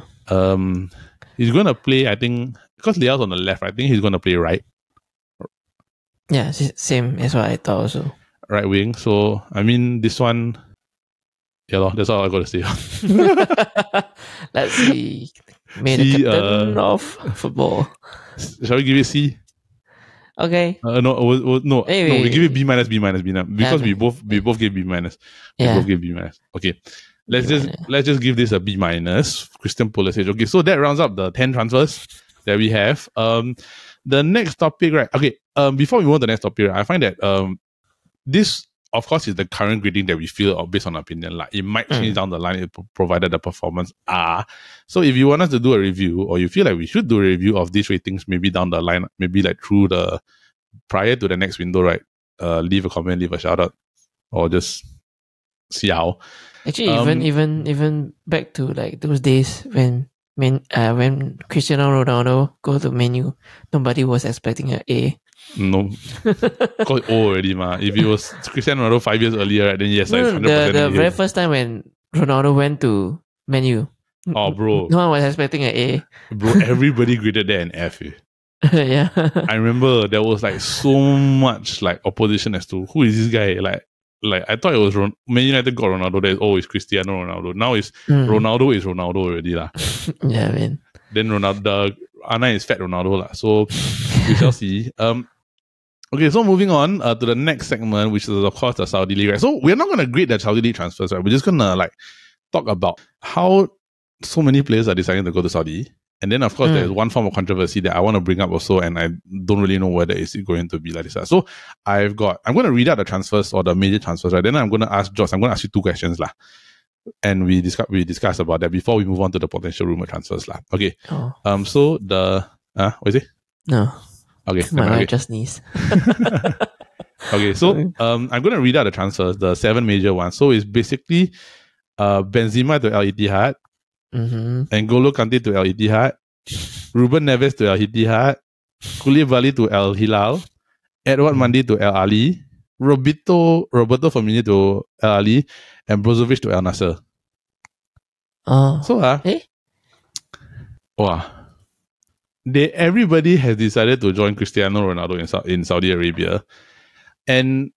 He's going to play, I think, because Leao's on the left, I think he's going to play right. Yeah, same as what I thought also. Right wing. So, I mean, this one, that's all I got to say. Let's see. Made a captain of football. Shall we give it C? Okay. No. Anyway, we give it B minus because we both gave B minus. We both gave B minus. Okay. Let's just give this a B minus. Christian Pulisic. Okay, so that rounds up the 10 transfers that we have. The next topic, right? Okay. Before we move on to the next topic, right, I find that this, of course, is the current grading that we feel, or based on opinion. Like it might change down the line, provided the performance are. So if you want us to do a review, or you feel like we should do a review of these ratings, maybe down the line, maybe like through prior to the next window, right? Leave a comment, leave a shout out, or just see how. Actually, even back to like those days when Cristiano Ronaldo go to Man U, nobody was expecting an A. No, got O already, ma. If it was Cristiano Ronaldo 5 years earlier, right, then yes, like 100%. The very first time when Ronaldo went to Man U, oh bro, no one was expecting an A. Bro, everybody graded that an F. Yeah, I remember there was like so much like opposition as to who is this guy. Like I thought it was Man United got Ronaldo. It's Cristiano Ronaldo. Now it's Ronaldo is Ronaldo already Yeah, man. Then Ronaldo, Anna is fat Ronaldo So we shall see. Okay, so moving on to the next segment, which is of course the Saudi League. Right? So we're not gonna grade the Saudi League transfers. Right? We're just gonna like talk about how so many players are deciding to go to Saudi. And then, of course, there's one form of controversy that I want to bring up also, and I don't really know whether it's going to be like this. So I'm going to read out the transfers or the major transfers, right? Then I'm going to ask Josh, I'm going to ask you 2 questions, and we discuss about that before we move on to the potential rumor transfers, Okay. Oh. So the what is it? No. Okay. I just sneeze. Okay. So I'm going to read out the transfers, the 7 major ones. So it's basically Benzema to Al Ittihad. N'Golo Kante to Al Ittihad, Ruben Neves to Al Ittihad, Koulibaly to Al Hilal, Edouard Mendy to Al Ali, Roberto Firmino to Al Ali, and Brozovic to Al Nassr. Oh. So Wow. Everybody has decided to join Cristiano Ronaldo in Saudi Arabia. And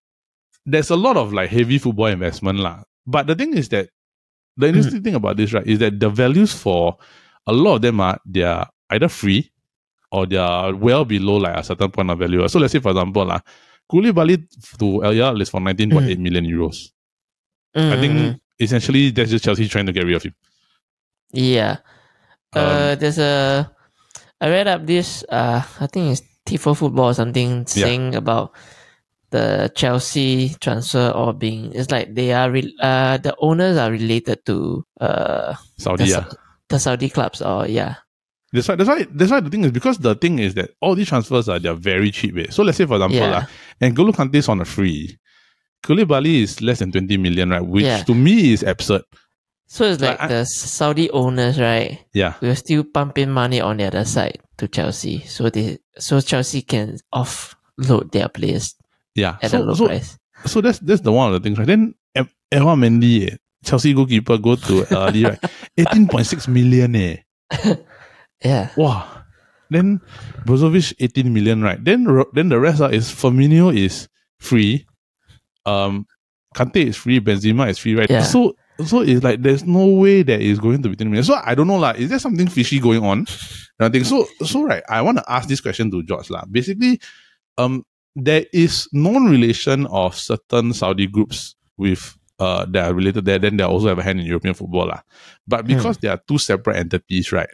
there's a lot of like heavy football investment lah. But the thing is that the interesting thing about this, right, is that the values for a lot of them they're either free or they're well below like a certain point of value. So let's say for example, Koulibaly to Al Hilal is for 19.8 million euros. I think essentially that's just Chelsea trying to get rid of him. Yeah. I read up this, I think it's Tifo Football or something, saying about the Chelsea transfer or being, it's like they are, the owners are related to Saudi, the Saudi clubs, or That's why the thing is, because the thing is that all these transfers they're very cheap. So let's say for example, and N'Golo Kante is on a free. Koulibaly is less than 20 million, right? Which to me is absurd. So it's like the Saudi owners, right? Yeah. Will still pump in money on the other side to Chelsea. So Chelsea can offload their players at a low price. So that's the one of the things, right? Then Evan Mendy, Chelsea goalkeeper, go to LD, right? 18.6 million. Yeah. Wow. Then Brozovic 18 million, right? Then the rest is Firmino is free. Kante is free, Benzema is free, right? Yeah. So it's like there's no way that is going to be 10 million. So I don't know is there something fishy going on? I think so right. I want to ask this question to George Basically, there is non-relation of certain Saudi groups with that are related there. Then they also have a hand in European football But because they are two separate entities, right?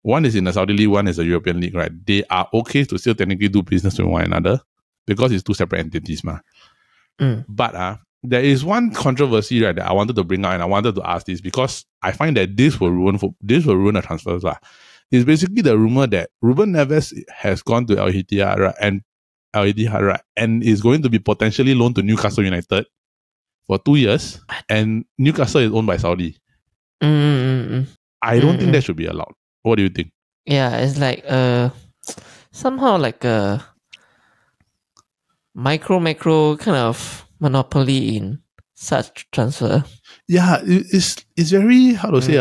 One is in the Saudi League, one is the European League, right? They are okay to still technically do business with one another because it's two separate entities, But there is one controversy, right, that I wanted to bring out, and I wanted to ask this because I find that this will ruin the transfers. It's basically the rumor that Ruben Neves has gone to Al Ittihad, right, and is going to be potentially loaned to Newcastle United for 2 years, and Newcastle is owned by Saudi. I don't think that should be allowed. What do you think? Yeah, it's like somehow like a macro kind of monopoly in such transfer. Yeah, it's very, how to say,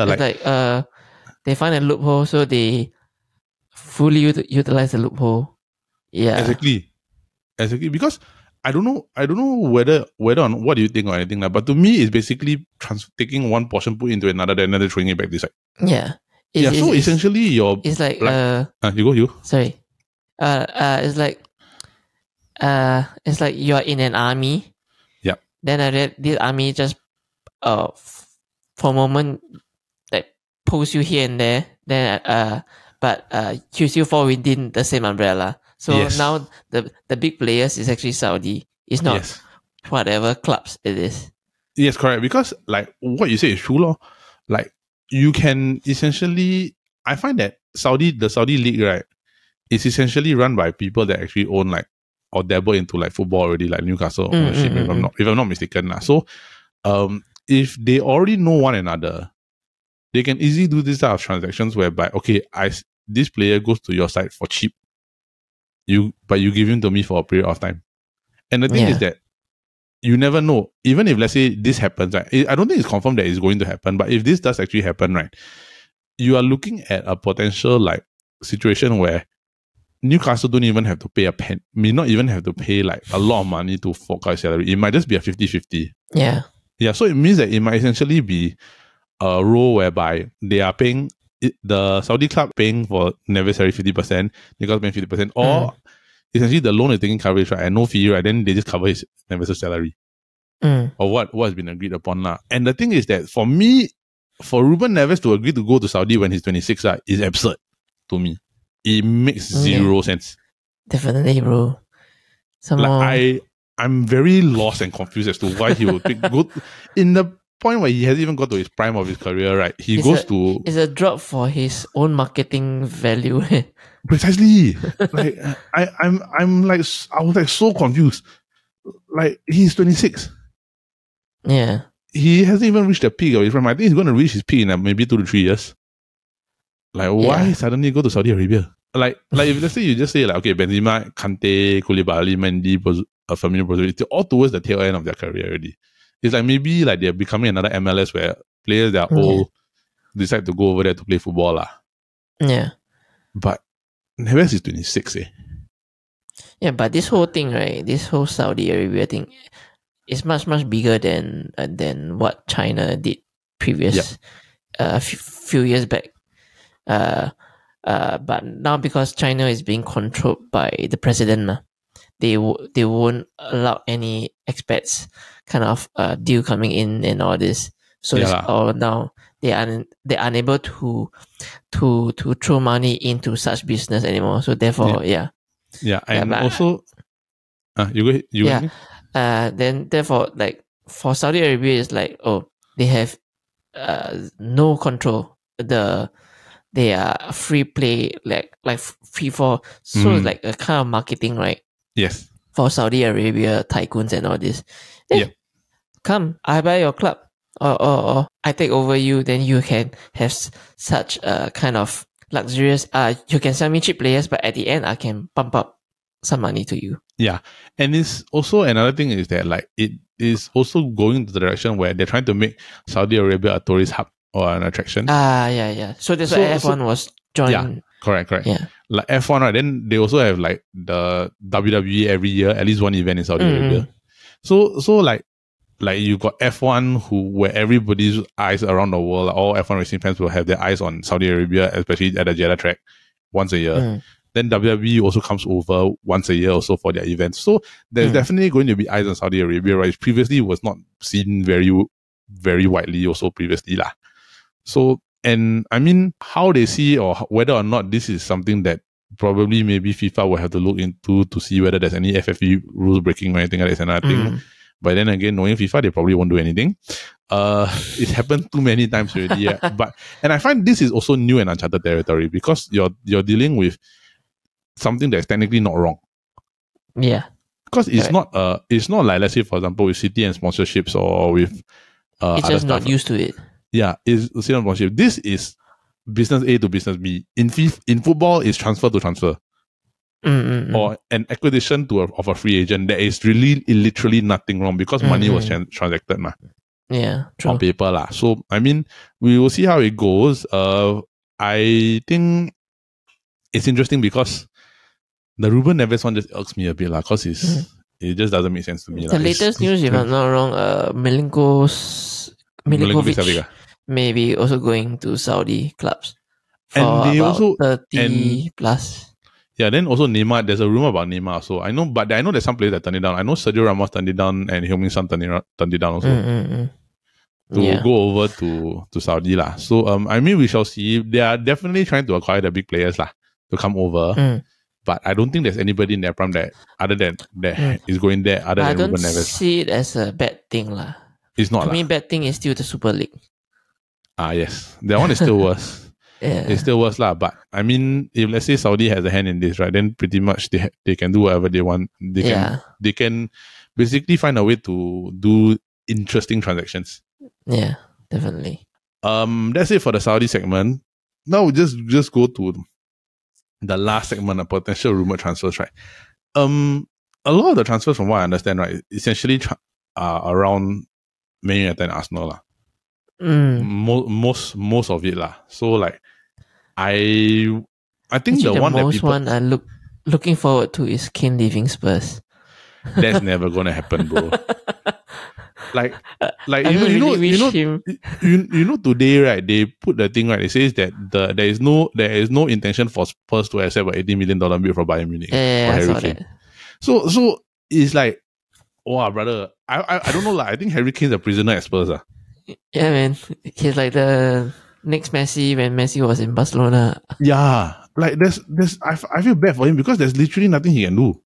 they find a loophole, so they fully utilize the loophole. Yeah, exactly. Because I don't know whether on what do you think or anything but to me it's basically taking one portion, put into another, then another throwing it back this side. Yeah. So essentially it's like you sorry. It's like you're in an army. Yeah. Then this army just for a moment like pulls you here and there. Then but you still fall within the same umbrella. So now the big players is actually Saudi. It's not whatever clubs it is. Yes, correct. Because like what you say is true, like you can essentially, I find that the Saudi league, right, is essentially run by people that actually own or dabble into football already, like Newcastle ownership, if I'm not mistaken. So if they already know one another, they can easily do this type of transactions whereby, okay, this player goes to your side for cheap, but you give him to me for a period of time. And the thing is that you never know. Even if, let's say, this happens, right? I don't think it's confirmed that it's going to happen, but if this does actually happen, right, you are looking at a potential situation where Newcastle don't even have to pay may not even have to pay a lot of money to fork out salary. It might just be a 50-50. Yeah. Yeah, so it means that it might essentially be a role whereby they are paying, the Saudi club paying for Neves' salary 50%, Newcastle paying 50%, or essentially the loan is taking coverage, right, and no fee, right, then they just cover his Neves' salary. Or what has been agreed upon. And the thing is that for me, for Ruben Neves to agree to go to Saudi when he's 26 is absurd to me. It makes zero sense. Definitely, bro. I'm very lost and confused as to why he would go in the point where he hasn't even got to his prime of his career, right? It's a drop for his own marketing value. Precisely. I was so confused. He's 26. Yeah. He hasn't even reached the peak of his prime. I think he's going to reach his peak in maybe 2 to 3 years. Why suddenly go to Saudi Arabia? If let's say you just say okay, Benzema, Kante, Koulibaly, Mendy, Firmino, Brozovic, all towards the tail end of their career already. It's maybe they're becoming another MLS where players that are old decide to go over there to play football Yeah. But Neves is 26, eh? Yeah, but this whole thing, right? This whole Saudi Arabia thing is much bigger than what China did previous few years back. But now because China is being controlled by the president, they won't allow any expats kind of deal coming in and all this. So Yeah it's lah. all now they're unable to throw money into such business anymore. So therefore, Yeah, and but also, you go ahead. You go yeah. ahead. Then therefore, like for Saudi Arabia, it's like, oh, they have no control. They are free play, like free for. So it's like a kind of marketing, right? Yes. For Saudi Arabia tycoons and all this. Yep. Come, I buy your club, or I take over you. Then you can have such a kind of luxurious. You can sell me cheap players, but at the end, I can pump up some money to you. Yeah, and it's also another thing is that like it is also going to the direction where they're trying to make Saudi Arabia a tourist hub or an attraction. Yeah. So that's why F1 was joined. Yeah, correct. Yeah. Like F1, right? Then they also have like the WWE every year, at least one event in Saudi Arabia. So like you got F1 where everybody's eyes around the world, all F1 racing fans will have their eyes on Saudi Arabia, especially at the Jeddah track once a year. Then WWE also comes over once a year also for their events. So there's definitely going to be eyes on Saudi Arabia, right? Previously was not seen very, very widely also previously lah. So, and I mean, how they see or whether or not this is something that probably maybe FIFA will have to look into to see whether there's any FFP rules breaking or anything like that is another thing. But then again, knowing FIFA, they probably won't do anything. It happened too many times already. And I find this is also new and uncharted territory because you're dealing with something that's technically not wrong. Yeah. Because it's not like, let's say, for example, with City and sponsorships or with it's just not used to it. Yeah, it's City and sponsorship. This is business A to business B. In football, it's transfer to transfer. Or an acquisition of a free agent. There is really literally nothing wrong because money was transacted. Yeah, true. On paper lah. So, I mean, we will see how it goes. I think it's interesting because the Ruben Neves one just irks me a bit lah, because it just doesn't make sense to me. The latest news, if I'm not wrong, Milinkovic maybe also going to Saudi clubs for and they about also 30 plus. Yeah, then also Neymar. There's a rumor about Neymar. So I know there's some players that turned it down. I know Sergio Ramos turned it down, and Heung-min Son turned it down also. To go over to Saudi lah. So I mean, we shall see. They are definitely trying to acquire the big players lah to come over. But I don't think there's anybody in their prime that other than that is going there other than Ruben Neves. I don't see it as a bad thing lah. It's not. To me, bad thing is still the Super League. Yes, that one is still worse. It's still worse lah. But I mean, if let's say Saudi has a hand in this, right, then pretty much they can do whatever they want. They can basically find a way to do interesting transactions. Yeah, definitely. That's it for the Saudi segment. Now we just go to the last segment of potential rumor transfers, right? A lot of the transfers, from what I understand, right, essentially around Man United and Arsenal lah. Most of it lah. So like, I think actually, the one that people I'm looking forward to is Kane leaving Spurs. That's never gonna happen, bro. Like I you know today, right? They put the thing, right? It says that there is no intention for Spurs to accept an $80 million bid for Bayern Munich for Harry Kane. So it's like, wow, brother. I don't know. Like, I think Harry Kane's a prisoner at Spurs. Yeah, man. He's like the next Messi when Messi was in Barcelona. Yeah, like I feel bad for him because there's literally nothing he can do.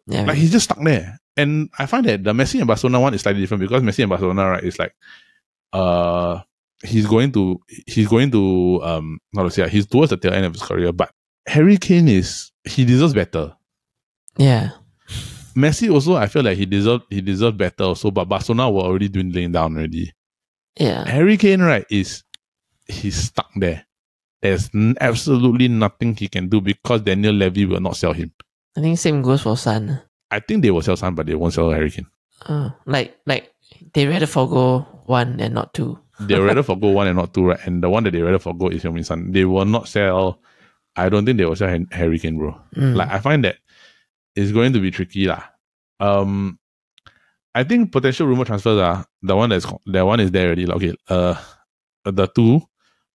Yeah, like he's just stuck there. And I find that the Messi and Barcelona one is slightly different because Messi and Barcelona, right, is like, he's towards the tail end of his career, but Harry Kane he deserves better. Yeah. Messi also, I feel like he deserved better also, but Barcelona were already dwindling down already. Yeah. Harry Kane, right, he's stuck there. There's absolutely nothing he can do because Daniel Levy will not sell him. I think same goes for Son. I think they will sell Son, but they won't sell Harry Kane. Like they rather forgo one and not two. they rather forgo one and not two, right? And the one that they rather forgo is Heung-min Son. They will not sell. I don't think they will sell Harry Kane, bro. Like, I find that it's going to be tricky, lah. I think potential rumor transfers are the one is there already. Like, okay, the two,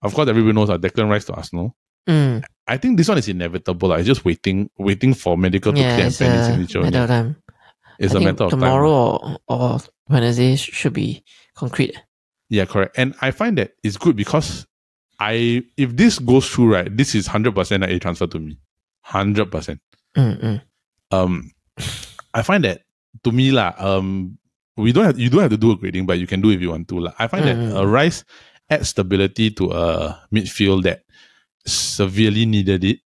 of course, everybody knows Declan Rice to Arsenal. I think this one is inevitable. Like, it's just waiting for medical to clear and pen his signature. Matter of time. It's a matter of time. Tomorrow or Wednesday should be concrete. Yeah, correct. And I find that it's good because if this goes through, right, this is 100% a transfer to me. 100%. I find that to me, you don't have to do a grading, but you can do if you want to. I find that Rice adds stability to a midfield that severely needed it,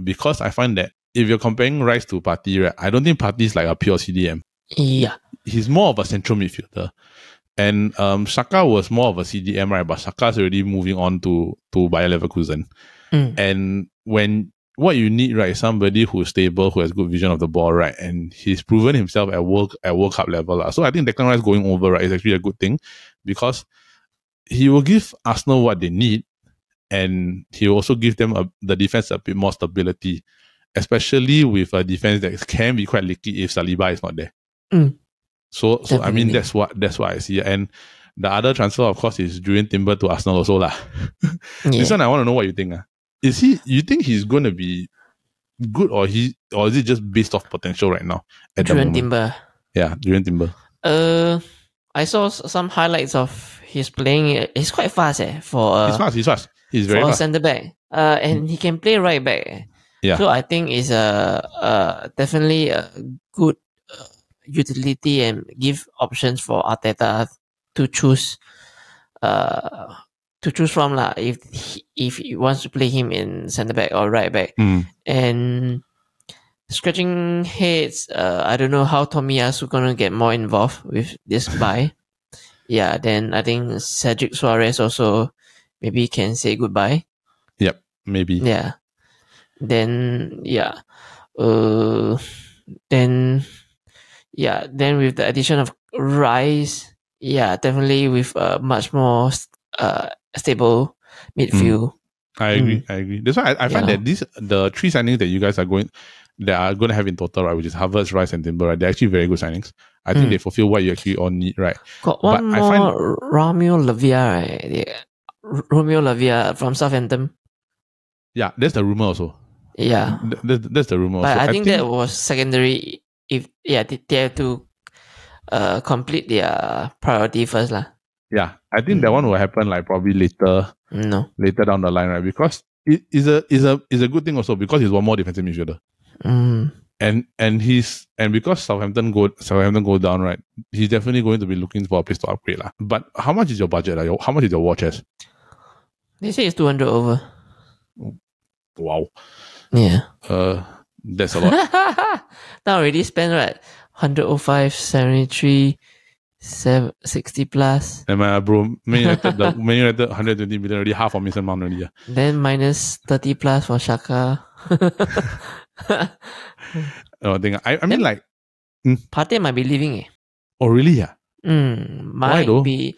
because I find that if you're comparing Rice to Partey, right, I don't think Partey is like a pure CDM. Yeah. He's more of a central midfielder. And Xhaka was more of a CDM, right? But Xhaka's already moving on to Bayer Leverkusen. And what you need, right, is somebody who's stable, who has good vision of the ball, right? And he's proven himself at World Cup level. So I think Declan Rice going over, right, is actually a good thing, because he will give Arsenal what they need, and he will also give them the defense a bit more stability, especially with a defense that can be quite leaky if Saliba is not there. So I mean, that's what I see. And the other transfer, of course, is Julian Timber to Arsenal also lah. This one I want to know what you think. You think he's going to be good, or is it just based off potential right now? Julian Timber. Yeah, Julian Timber. I saw some highlights of his playing. He's quite fast for he's fast. He's very fast. Centre back. And he can play right back. Yeah. So I think it's definitely a good utility and give options for Arteta to choose from lah, if he wants to play him in centre back or right back. And scratching heads, I don't know how Tomiyasu gonna get more involved with this buy. Yeah, then I think Cedric Suarez also maybe can say goodbye. Yep, maybe. Yeah. Then with the addition of Rice, definitely with a much more stable midfield. I agree. That's why I find that the three signings that you guys are going to have in total, right, which is Havertz, Rice, and Timber, right, they're actually very good signings. I think they fulfill what you actually all need, right? Got one more, Romeo Lavia, right? Yeah. Romeo Lavia from Southampton. Yeah, that's the rumor also. Yeah, that's the rumor. But also. I think that was secondary. If they have to complete their priority first, lah. Yeah, I think that one will happen like probably later. Later down the line, right? Because it is a good thing also, because he's one more defensive midfielder. And because Southampton go down, right? He's definitely going to be looking for a place to upgrade, lah. But how much is your budget? How much is your war chest? They say it's 200 over. Wow. Yeah. That's a lot. Now already spent, right? 105, 73, 60 plus. And bro, Man United 120 million already, half of Mason Mount already. Then minus 30 plus for Xhaka. I mean, like, Partey might be leaving. Oh really? Yeah. Might be.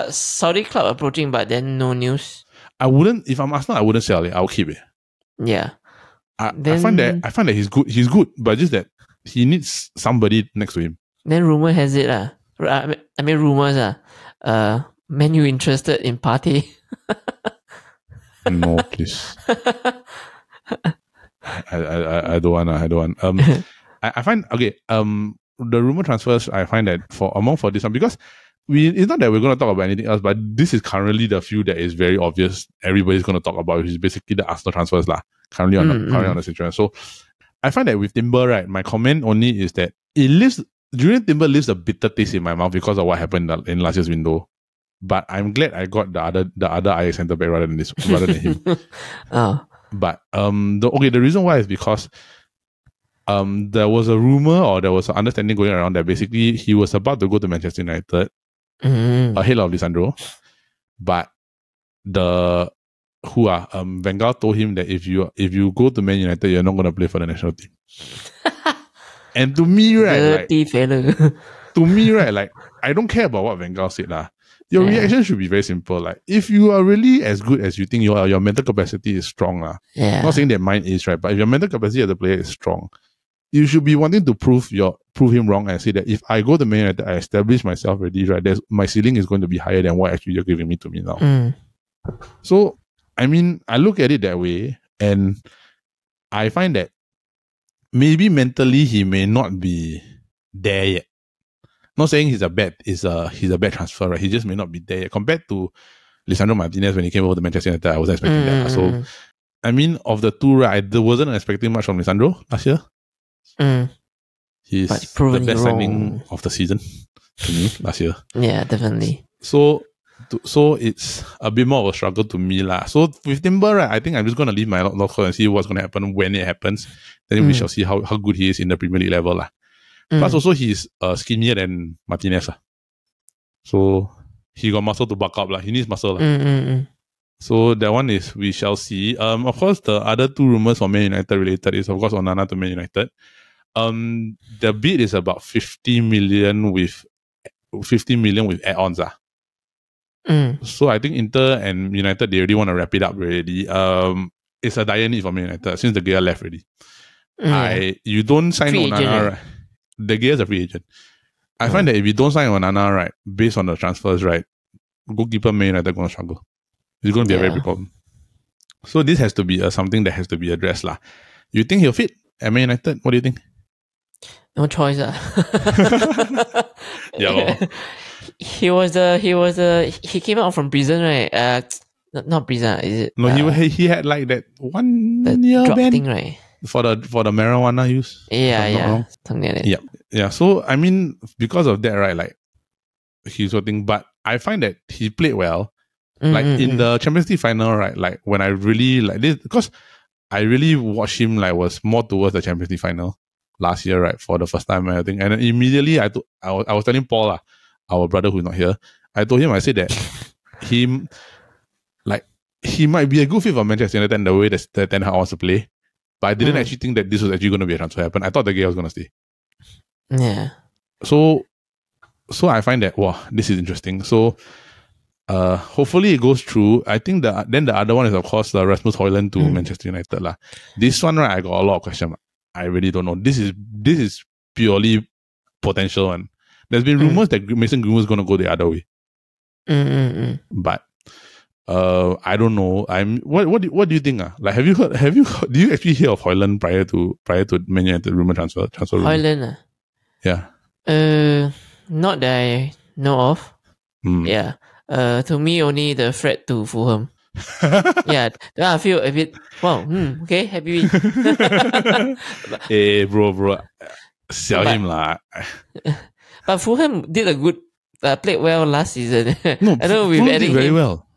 Saudi club approaching, but then no news. I wouldn't. If I'm Arsenal, I wouldn't sell it. I'll keep it. Yeah. I find that he's good. He's good, but just that he needs somebody next to him. Then rumor has it rumors Man U interested in Partey. No, please. I don't want. I find the rumor transfers, I find that for this one, because it's not that we're going to talk about anything else, but this is currently the few that is very obvious everybody's going to talk about, which is basically the Arsenal transfers currently on the situation. So I find that with Timber, right, my comment only is that Julian Timber leaves a bitter taste in my mouth because of what happened in last year's window. But I'm glad I got the other Ajax centre back rather than him. But the reason why is because there was a rumor, or there was an understanding going around that basically he was about to go to Manchester United ahead of Lisandro, but Van Gaal told him that if you go to Man United, you're not going to play for the national team. And to me, right, dirty fella. to me, right, like, I don't care about what Van Gaal said. Your reaction should be very simple. Like, if you are really as good as you think you are, your mental capacity is strong. Not saying that mine is, right? But if your mental capacity as a player is strong, you should be wanting to prove him wrong and say that if I go to Man United, I establish myself already, right? My ceiling is going to be higher than what actually you're giving to me now. So, I mean, I look at it that way, and I find that maybe mentally he may not be there yet. Not saying he's a bad transfer, right? He just may not be there yet. Compared to Lisandro Martinez when he came over to Manchester United, I wasn't expecting that. So, I mean, of the two, right, I wasn't expecting much from Lisandro last year. He's the best signing of the season to me last year. Yeah, definitely. So it's a bit more of a struggle to me lah. So with Timber, right, I think I'm just going to leave my locker and see what's going to happen when it happens. Then we shall see how good he is in the Premier League level lah. Plus also he's skinnier than Martinez lah. So he got muscle to buck up lah. He needs muscle lah. So that one is we shall see. Of course, the other two rumors for Man United related is of course Onana to Man United. The bid is about 50 million with add-ons. So I think Inter and United, they already want to wrap it up already. It's a dire need for Man United since the Gea left already. You don't sign free Onana, agent, right? The Gea is a free agent. I find that if you don't sign Onana, right, based on the transfers, right, goalkeeper Man United going to struggle. It's going to be a very big problem. So this has to be something that has to be addressed lah. You think he'll fit at Man United? What do you think? No choice. Yeah. He came out from prison, right? Not prison, is it? No, he had like that 1 year drop ban thing, right? For the marijuana use. Yeah. Something like that. Yeah. So I mean, because of that, right? Like he's something, but I find that he played well. Like in the Champions League final, right? Like when I really like this, because I really watched him like was more towards the Champions League final last year, right? For the first time, I think, and then immediately I was telling Paul, our brother who's not here, I told him, I said that he might be a good fit for Manchester United in the way that Ten Hag wants to play, but I didn't actually think that this was actually going to be a transfer happen. I thought the guy was going to stay. Yeah. So I find that this is interesting. So hopefully it goes through. I think then the other one is of course Rasmus Højlund to Manchester United lah. This one, right, I got a lot of questions. I really don't know. This is purely potential one. There's been rumors that Mason Greenwood is going to go the other way. But I don't know. What do you think? Like, have you heard? Do you actually hear of Højlund prior to Man United rumor transfer? Højlund? Yeah. Not that I know of. Yeah. To me, only the threat to Fulham. Yeah, I feel a bit. Wow. Okay, happy. Hey, bro, sell him lah. But Fulham did a good, played well last season. No, I don't know. Fulham did very well.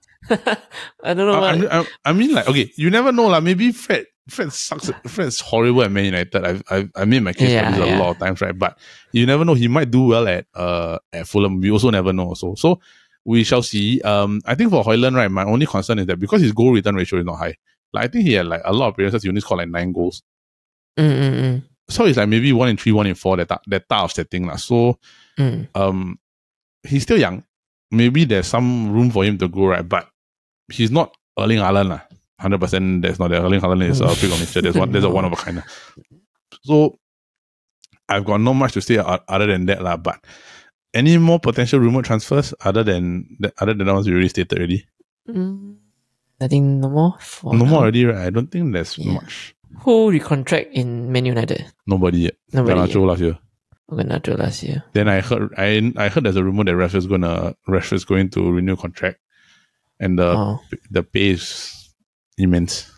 I don't know why. I mean, like, okay, you never know lah. Maybe Fred sucks. Fred's horrible at Man United. I made my case for this a lot of times, right? But you never know. He might do well at Fulham. We also never know. So we shall see. I think for Højlund, right, my only concern is that because his goal return ratio is not high. Like I think he had like a lot of appearances. He only scored like 9 goals. So it's like maybe 1 in 3, 1 in 4 that type of setting lah. So he's still young. Maybe there's some room for him to grow, right? But he's not Erling Haaland lah. 100% that's not there. Erling Haaland is a freak of nature. There's a one of a kind. So I've got not much to say other than that lah. But any more potential rumored transfers other than the ones we already stated already? I think no more. No more already, right? I don't think there's much. Who recontract in Man United? Nobody yet. Garnacho last year. Garnacho last year. Then I heard there's a rumor that Rashford's going to renew contract, and the pay is immense.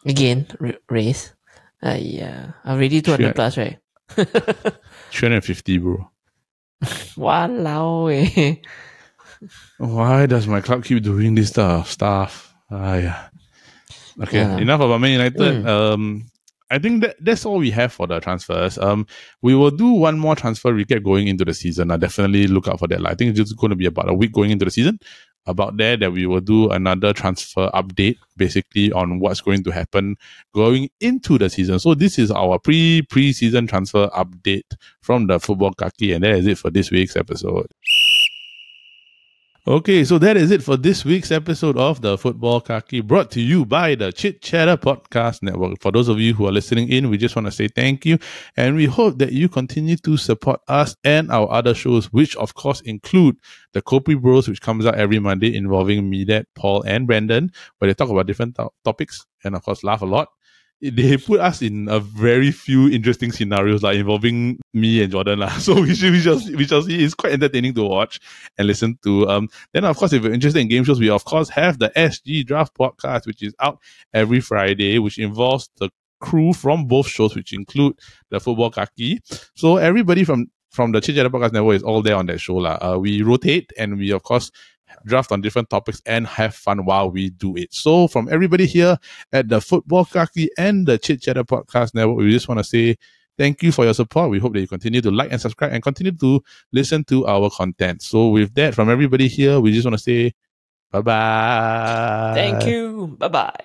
Again, raise. Yeah, already 200 plus, right? 350, bro. Walao eh. Why does my club keep doing this stuff? Yeah. Okay, enough about Man United. I think that's all we have for the transfers. We will do one more transfer recap going into the season. I definitely look out for that. I think it's just going to be about a week going into the season. about there that we will do another transfer update, basically on what's going to happen going into the season. So this is our pre-season transfer update from the Futbol Kaki, and that is it for this week's episode. Okay, so that is it for this week's episode of the Futbol Kaki, brought to you by the Chit Chatter Podcast Network. For those of you who are listening in, we just want to say thank you, and we hope that you continue to support us and our other shows, which of course include the Kopi Bros, which comes out every Monday, involving me, Dad, Paul, and Brandon, where they talk about different topics and of course laugh a lot. They put us in a very few interesting scenarios, like involving me and Jordan. So we shall see. It's quite entertaining to watch and listen to. Then, of course, if you're interested in game shows, we, of course, have the SG Draft Podcast, which is out every Friday, which involves the crew from both shows, which include the Futbol Kaki. So everybody from the Chit Chatter Podcast Network is all there on that show. We rotate, and we, of course, draft on different topics and have fun while we do it. So from everybody here at the Futbol Kaki and the Chit Chatter Podcast Network, we just want to say thank you for your support. We hope that you continue to like and subscribe and continue to listen to our content. So with that, from everybody here, we just want to say bye-bye. Thank you. Bye-bye.